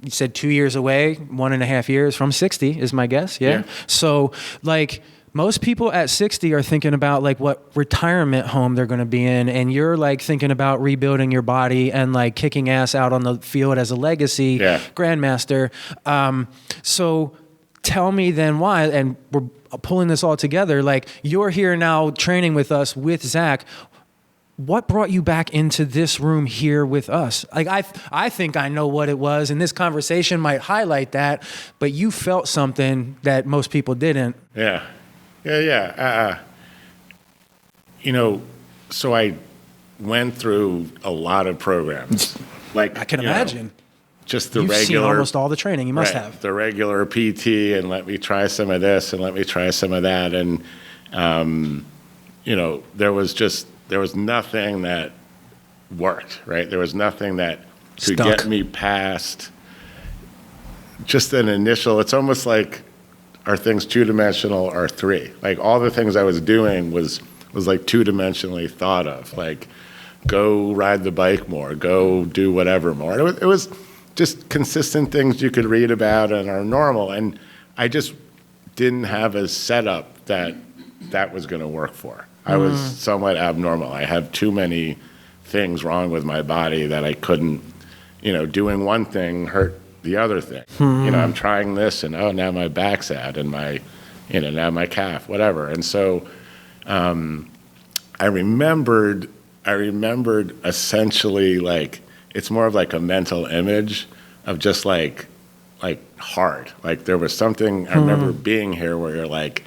said 2 years away, 1.5 years from 60 is my guess. Yeah. So like most people at 60 are thinking about like what retirement home they're going to be in, and you're like thinking about rebuilding your body and like kicking ass out on the field as a legacy grandmaster. So tell me then why, and we're pulling this all together, like you're here now training with us with Zach. What brought you back into this room here with us? Like I think I know what it was, and this conversation might highlight that, but you felt something that most people didn't. Yeah. You know, so I went through a lot of programs. Like I can imagine. Just the You've regular. Seen almost all the training. You must have. The regular PT, and let me try some of this, and let me try some of that. And, you know, there was nothing that worked, right? There was nothing that could get me past just an initial, it's almost like, are things two-dimensional or three? Like all the things I was doing was like two-dimensionally thought of, like go ride the bike more, go do whatever more. It was just consistent things you could read about and are normal. And I just didn't have a setup that was going to work for. I was somewhat abnormal. I have too many things wrong with my body that I couldn't, you know, doing one thing hurt the other thing. You know, I'm trying this, and now my back's out, and now my calf, whatever. And so I remembered essentially like it's more of like a mental image of just like hard. Like there was something I remember being here where you're like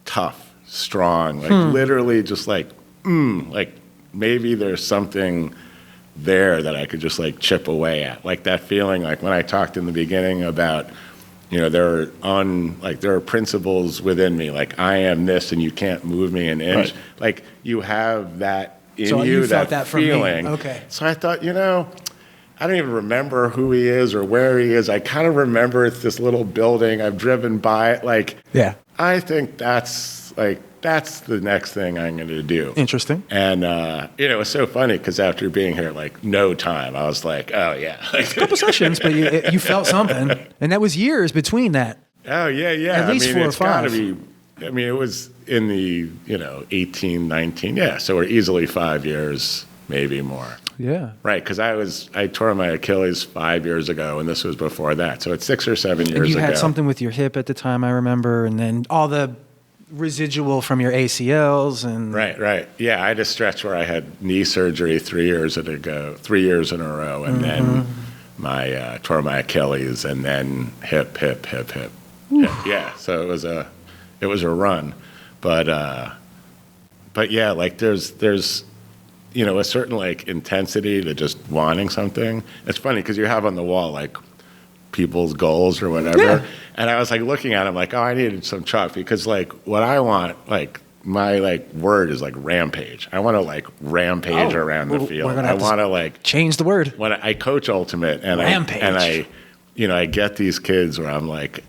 tough, strong, like literally just like maybe there's something there that I could just like chip away at. Like that feeling, like when I talked in the beginning about, you know, there are principles within me, like I am this and you can't move me an inch. Right. Like you have that in so you, felt that from feeling. Me. Okay. So I thought, you know, I don't even remember who he is or where he is. I kind of remember it's this little building. I've driven by it. Like, yeah, I think that's the next thing I'm going to do. Interesting. And, you know, it was so funny because after being here, like, no time, I was like, oh, yeah. A couple sessions, but you felt something. And that was years between that. Oh, yeah. At least 4 or 5. Gotta be, I mean, it was in the, 18, 19. Yeah, so we're easily 5 years, maybe more. Yeah. Right, because I tore my Achilles 5 years ago, and this was before that. So it's 6 or 7 years ago. And you had something with your hip at the time, I remember, and then all the residual from your ACLs and Right. Yeah, I had a stretch where I had knee surgery 3 years ago, 3 years in a row, and then my tore my Achilles, and then hip. Yeah, so it was a run, but yeah, like there's a certain like intensity to just wanting something. It's funny because you have on the wall like people's goals or whatever. Yeah. And I was like looking at them like, oh, I needed some chalk because like what I want, like my like word is like rampage. I want to like rampage around the field. I want to like change the word. When I coach ultimate and Rampage. I get these kids where I'm like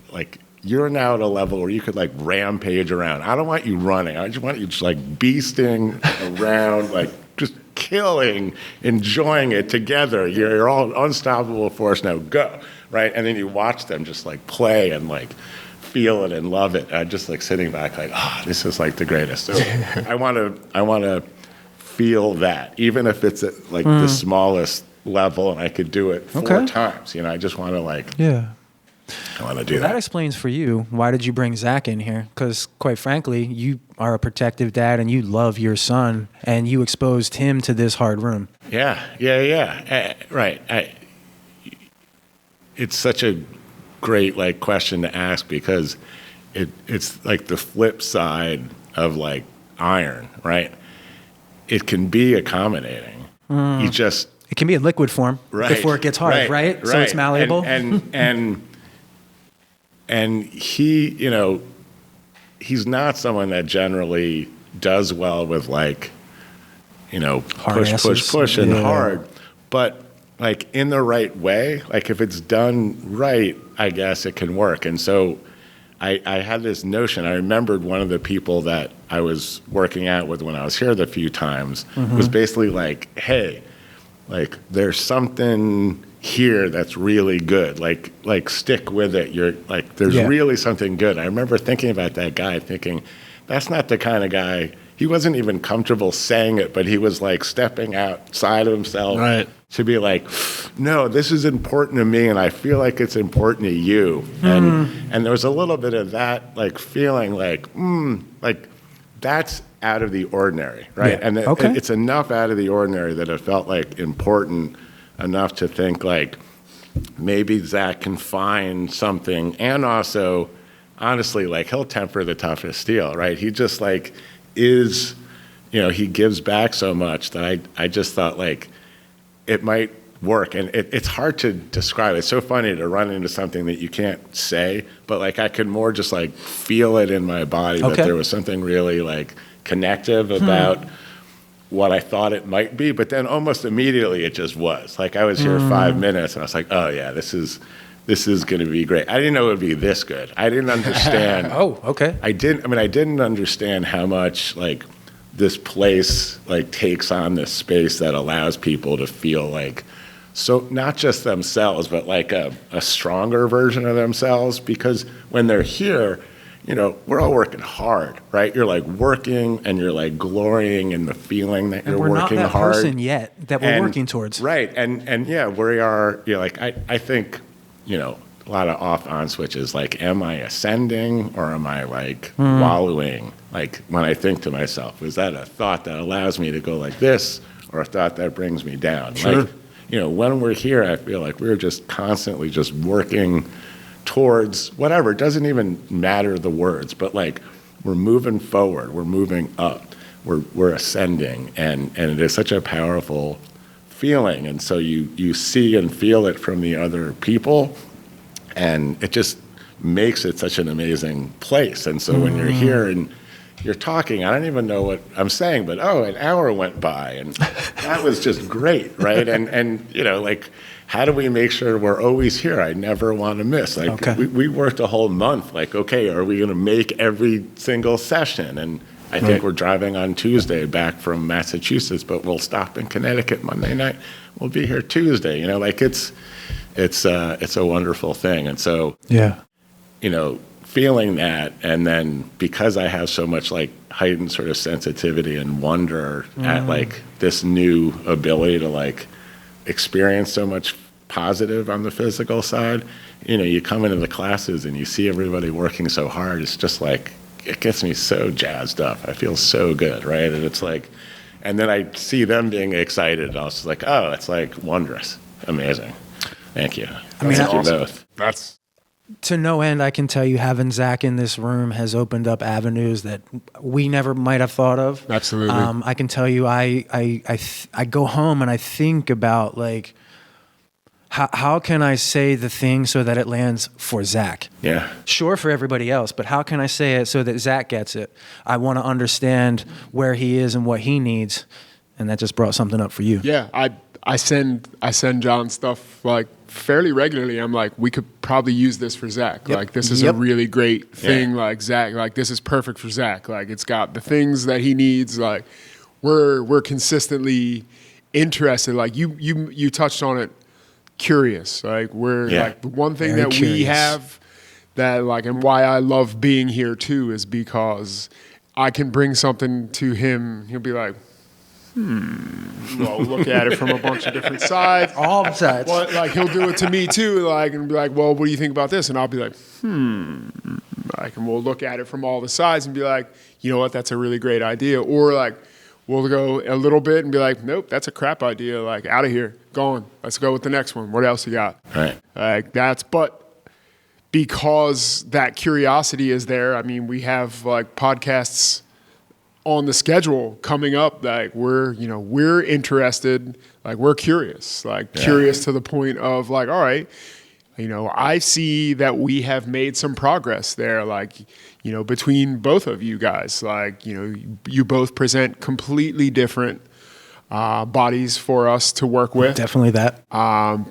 you're now at a level where you could like rampage around. I don't want you running. I just want you just like beasting around, like just killing, enjoying it together. You're all unstoppable force. Now go, right? And then you watch them just like play and like feel it and love it. I'm just like sitting back like, this is like the greatest. So I want to feel that, even if it's at like the smallest level, and I could do it 4 times. I just want to like. Yeah. I want to do That explains for you, why did you bring Zach in here? Because quite frankly, you are a protective dad and you love your son and you exposed him to this hard room. Yeah. Right. It's such a great like question to ask because it's like the flip side of like iron, right? It can be accommodating. It can be in liquid form before it gets hard, right? So it's malleable. And he, he's not someone that generally does well with like, push and hard, but like in the right way, like if it's done right, I guess it can work. And so I had this notion. I remembered one of the people that I was working out with when I was here the few times was basically like, hey, like there's something here that's really good. Like stick with it. You're like, there's really something good. I remember thinking about that guy, thinking that's not the kind of guy. He wasn't even comfortable saying it, but he was like stepping outside of himself to be like, no, this is important to me, and I feel like it's important to you. And there was a little bit of that like feeling like that's out of the ordinary, right? And it's enough out of the ordinary that it felt like important enough to think like maybe Zach can find something, and also honestly like he'll temper the toughest steel, right? He just like is, he gives back so much that I just thought like it might work. And it's hard to describe. It's so funny to run into something that you can't say, but like I could more just like feel it in my body that there was something really like connective about what I thought it might be, but then almost immediately it just was. Like I was here 5 minutes and I was like, oh yeah, this is going to be great. I didn't know it would be this good. I didn't understand. I didn't understand how much like this place like takes on this space that allows people to feel like, so not just themselves, but like a stronger version of themselves, because when they're here, we're all working hard, right? You're like working and you're like glorying in the feeling that you're working hard. We're not that person yet that we're working towards. Right. And yeah, we are, like, I think, a lot of off-on switches, like, am I ascending or am I like wallowing? Like when I think to myself, is that a thought that allows me to go like this or a thought that brings me down? Sure. Like, when we're here, I feel like we're just constantly just working towards whatever. It doesn't even matter the words, but like we're moving forward, we're moving up, we're ascending, and it is such a powerful feeling. And so you see and feel it from the other people, and it just makes it such an amazing place. And so when you're here and you're talking, I don't even know what I'm saying, but an hour went by and that was just great, right? And like, how do we make sure we're always here? I never want to miss. Like we worked a whole month. Like, okay, are we going to make every single session? And I think we're driving on Tuesday back from Massachusetts, but we'll stop in Connecticut Monday night. We'll be here Tuesday. Like it's a wonderful thing. And so, feeling that, and then because I have so much like heightened sort of sensitivity and wonder at like this new ability to like experience so much positive on the physical side, you know, you come into the classes and you see everybody working so hard. It's just like, it gets me so jazzed up. I feel so good, right? And it's like, and then I see them being excited. I was like, oh, it's like wondrous, amazing. Thank you. I mean, Thank you awesome. both. That's To no end, I can tell you having Zach in this room has opened up avenues that we never might have thought of. Absolutely. I can tell you, I go home and I think about like, how can I say the thing so that it lands for Zach? Yeah. Sure, for everybody else, but how can I say it so that Zach gets it? I want to understand where he is and what he needs, and that just brought something up for you. Yeah, I send John stuff like fairly regularly. I'm like, we could probably use this for Zach. Yep. Like, this is a really great thing. Like, Zach, like, this is perfect for Zach. Like, it's got the things that he needs. Like, we're consistently interested. Like, you touched on it. Curious. Like, we're like, the one thing Very that we curious. have that, like, and why I love being here too is because I can bring something to him. He'll be like, well, look at it from a bunch of different sides. All sides. Well, like, he'll do it to me too, like, and be like, well, what do you think about this? And I'll be like, like, and we'll look at it from all the sides and be like, you know what, that's a really great idea. Or like, we'll go a little bit and be like, nope, that's a crap idea. Like, out of here, gone. Let's go with the next one. What else you got? Right. Like, but because that curiosity is there, I mean, we have like podcasts on the schedule coming up. Like, we're interested, like, we're curious, like curious to the point of like, all right, you know, I see that we have made some progress there. Like, you know, between both of you guys, like, you know, you both present completely different bodies for us to work with. Definitely that.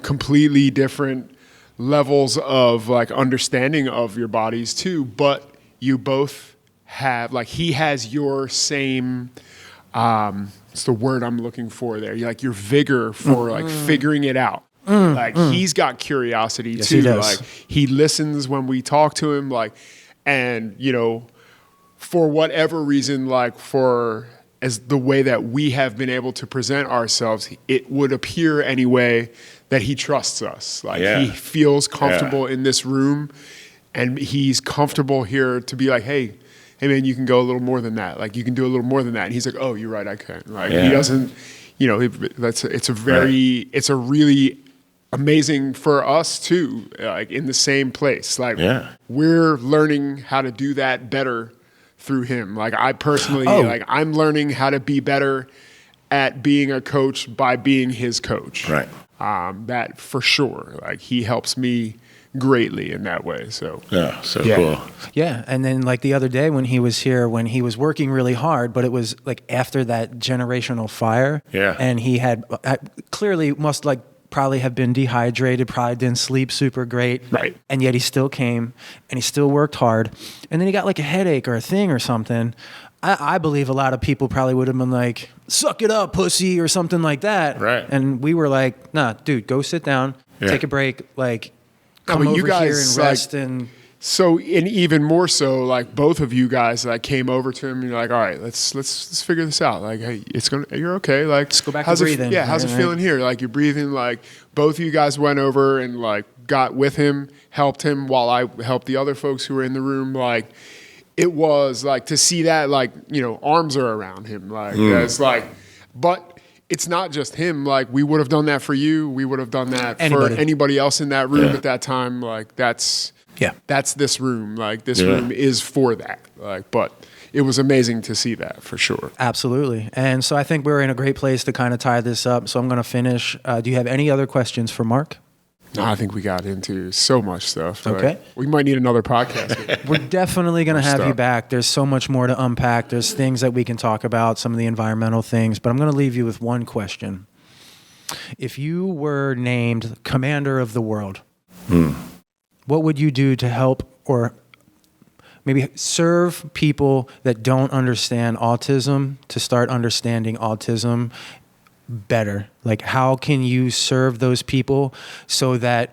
Completely different levels of like understanding of your bodies too, but you both have, like, he has your same, it's the word I'm looking for there. You're like your vigor for like figuring it out. Like, he's got curiosity Yes, too. he does. Like, he listens when we talk to him, like, and, you know, for whatever reason, like, for as the way that we have been able to present ourselves, it would appear anyway that he trusts us. Like, he feels comfortable in this room, and he's comfortable here to be like, hey man, you can go a little more than that. Like, you can do a little more than that. And he's like, oh, you're right, I can. Like, he doesn't, you know, it's a really amazing for us too, like, in the same place. Like, we're learning how to do that better through him. Like, I personally, like, I'm learning how to be better at being a coach by being his coach. Right. That for sure. Like, he helps me greatly in that way. So Cool. Yeah, and then like the other day when he was here, when he was working really hard, but it was like after that generational fire. Yeah. And he had clearly must like probably have been dehydrated, probably didn't sleep super great. Right. And yet he still came and he still worked hard. And then he got like a headache or a thing or something. I believe a lot of people probably would have been like, suck it up, pussy, or something like that. Right. And we were like, nah, dude, go sit down, take a break, like come over here and rest. Like, and so, and even more so, like, both of you guys, like, came over to him and you're like, all right, let's figure this out. Like, hey, you're okay. Like, let's go back how's to breathing. How's it feeling here? Like, you're breathing. Like, both of you guys went over and like got with him, helped him while I helped the other folks who were in the room. Like, it was like to see that, like, you know, arms are around him. Like, it's like, but it's not just him. Like, we would have done that for you. We would have done that for anybody else in that room at that time. Like, that's this room. Like, this room is for that. Like, but it was amazing to see that for sure. Absolutely. And so I think we're in a great place to kind of tie this up. So I'm going to finish. Do you have any other questions for Marc? No, I think we got into so much stuff. Okay. Like, we might need another podcast. We're definitely going to have you stuff. back. There's so much more to unpack. There's things that we can talk about, some of the environmental things, but I'm going to leave you with one question. If you were named commander of the world, what would you do to help or maybe serve people that don't understand autism to start understanding autism better? Like, how can you serve those people so that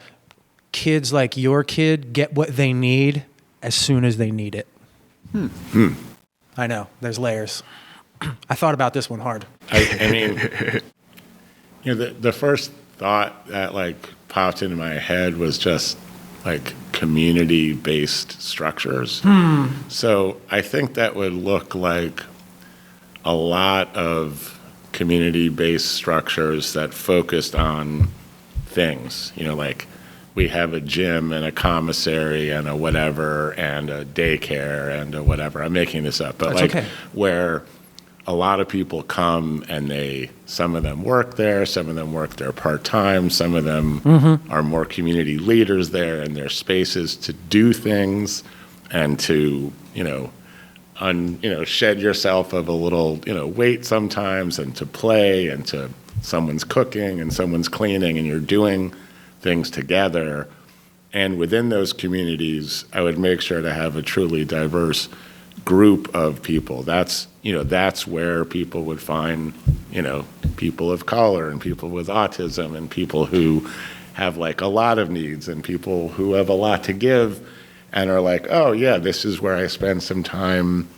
kids like your kid get what they need as soon as they need it. I know, there's layers. I thought about this one hard. I mean, the first thought that like popped into my head was just like community-based structures. So I think that would look like a lot of community-based structures that focused on things, like we have a gym and a commissary and a whatever and a daycare and a whatever. I'm making this up, but That's okay. Where a lot of people come and some of them work there, some of them work there part-time, some of them are more community leaders there, and their spaces to do things and to, shed yourself of a little, weight sometimes, and to play, and to someone's cooking and someone's cleaning, and you're doing things together. And within those communities, I would make sure to have a truly diverse group of people. That's where people would find, people of color and people with autism and people who have like a lot of needs and people who have a lot to give and are like, oh yeah, this is where I spend some time,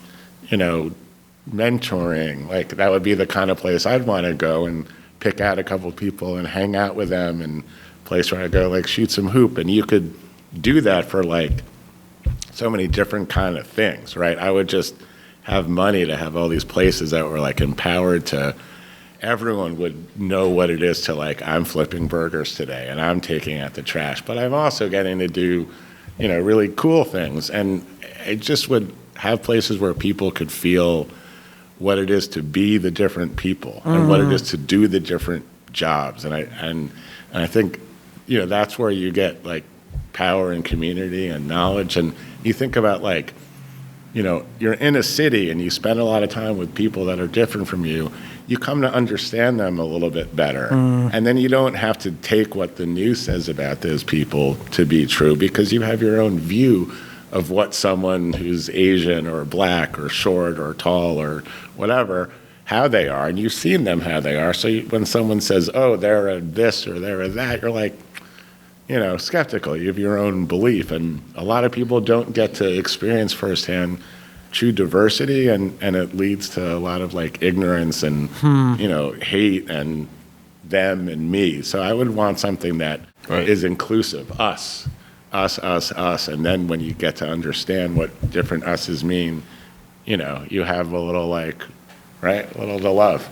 mentoring. Like that would be the kind of place I'd want to go and pick out a couple people and hang out with them, and place where I go like shoot some hoop. And you could do that for like so many different kind of things, right? I would just have money to have all these places that were like empowered to, everyone would know what it is to like, I'm flipping burgers today and I'm taking out the trash, but I'm also getting to do, really cool things. And it just would have places where people could feel what it is to be the different people and what it is to do the different jobs. And I think, that's where you get like power and community and knowledge. And you think about like, you're in a city and you spend a lot of time with people that are different from you, you come to understand them a little bit better. And then you don't have to take what the news says about those people to be true, because you have your own view of what someone who's Asian or black or short or tall or whatever, how they are, and you've seen them how they are. So when someone says, oh, they're a this or they're a that, you're like, skeptical. You have your own belief. And a lot of people don't get to experience firsthand true diversity, and it leads to a lot of like ignorance and, hate and them and me. So I would want something that is inclusive, us. And then when you get to understand what different us's mean, you have a little like, right? A little to love.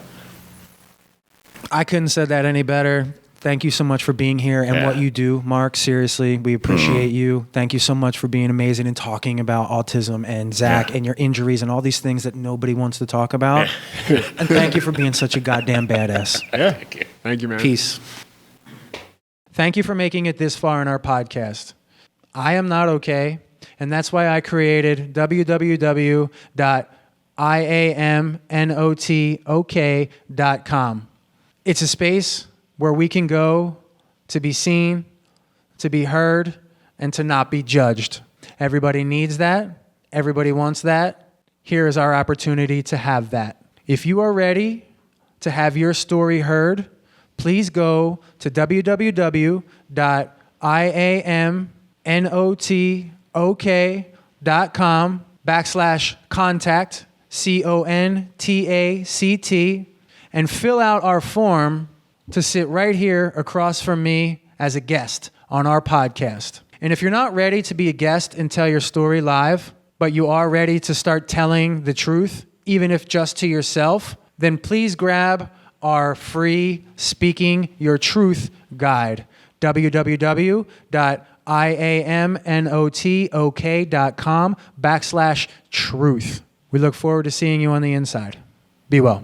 I couldn't have said that any better. Thank you so much for being here and what you do, Marc. Seriously, we appreciate you. Thank you so much for being amazing and talking about autism and Zach and your injuries and all these things that nobody wants to talk about. And thank you for being such a goddamn badass. Yeah. Thank you, man. Peace. Thank you for making it this far in our podcast. I am not okay, and that's why I created www.iamnotok.com. It's a space where we can go to be seen, to be heard, and to not be judged. Everybody needs that. Everybody wants that. Here is our opportunity to have that. If you are ready to have your story heard, please go to www.iamnotok.com/contact, CONTACT, and fill out our form to sit right here across from me as a guest on our podcast. And if you're not ready to be a guest and tell your story live, but you are ready to start telling the truth, even if just to yourself, then please grab our free Speaking Your Truth guide, www.iamnotok.com/truth. We look forward to seeing you on the inside. Be well.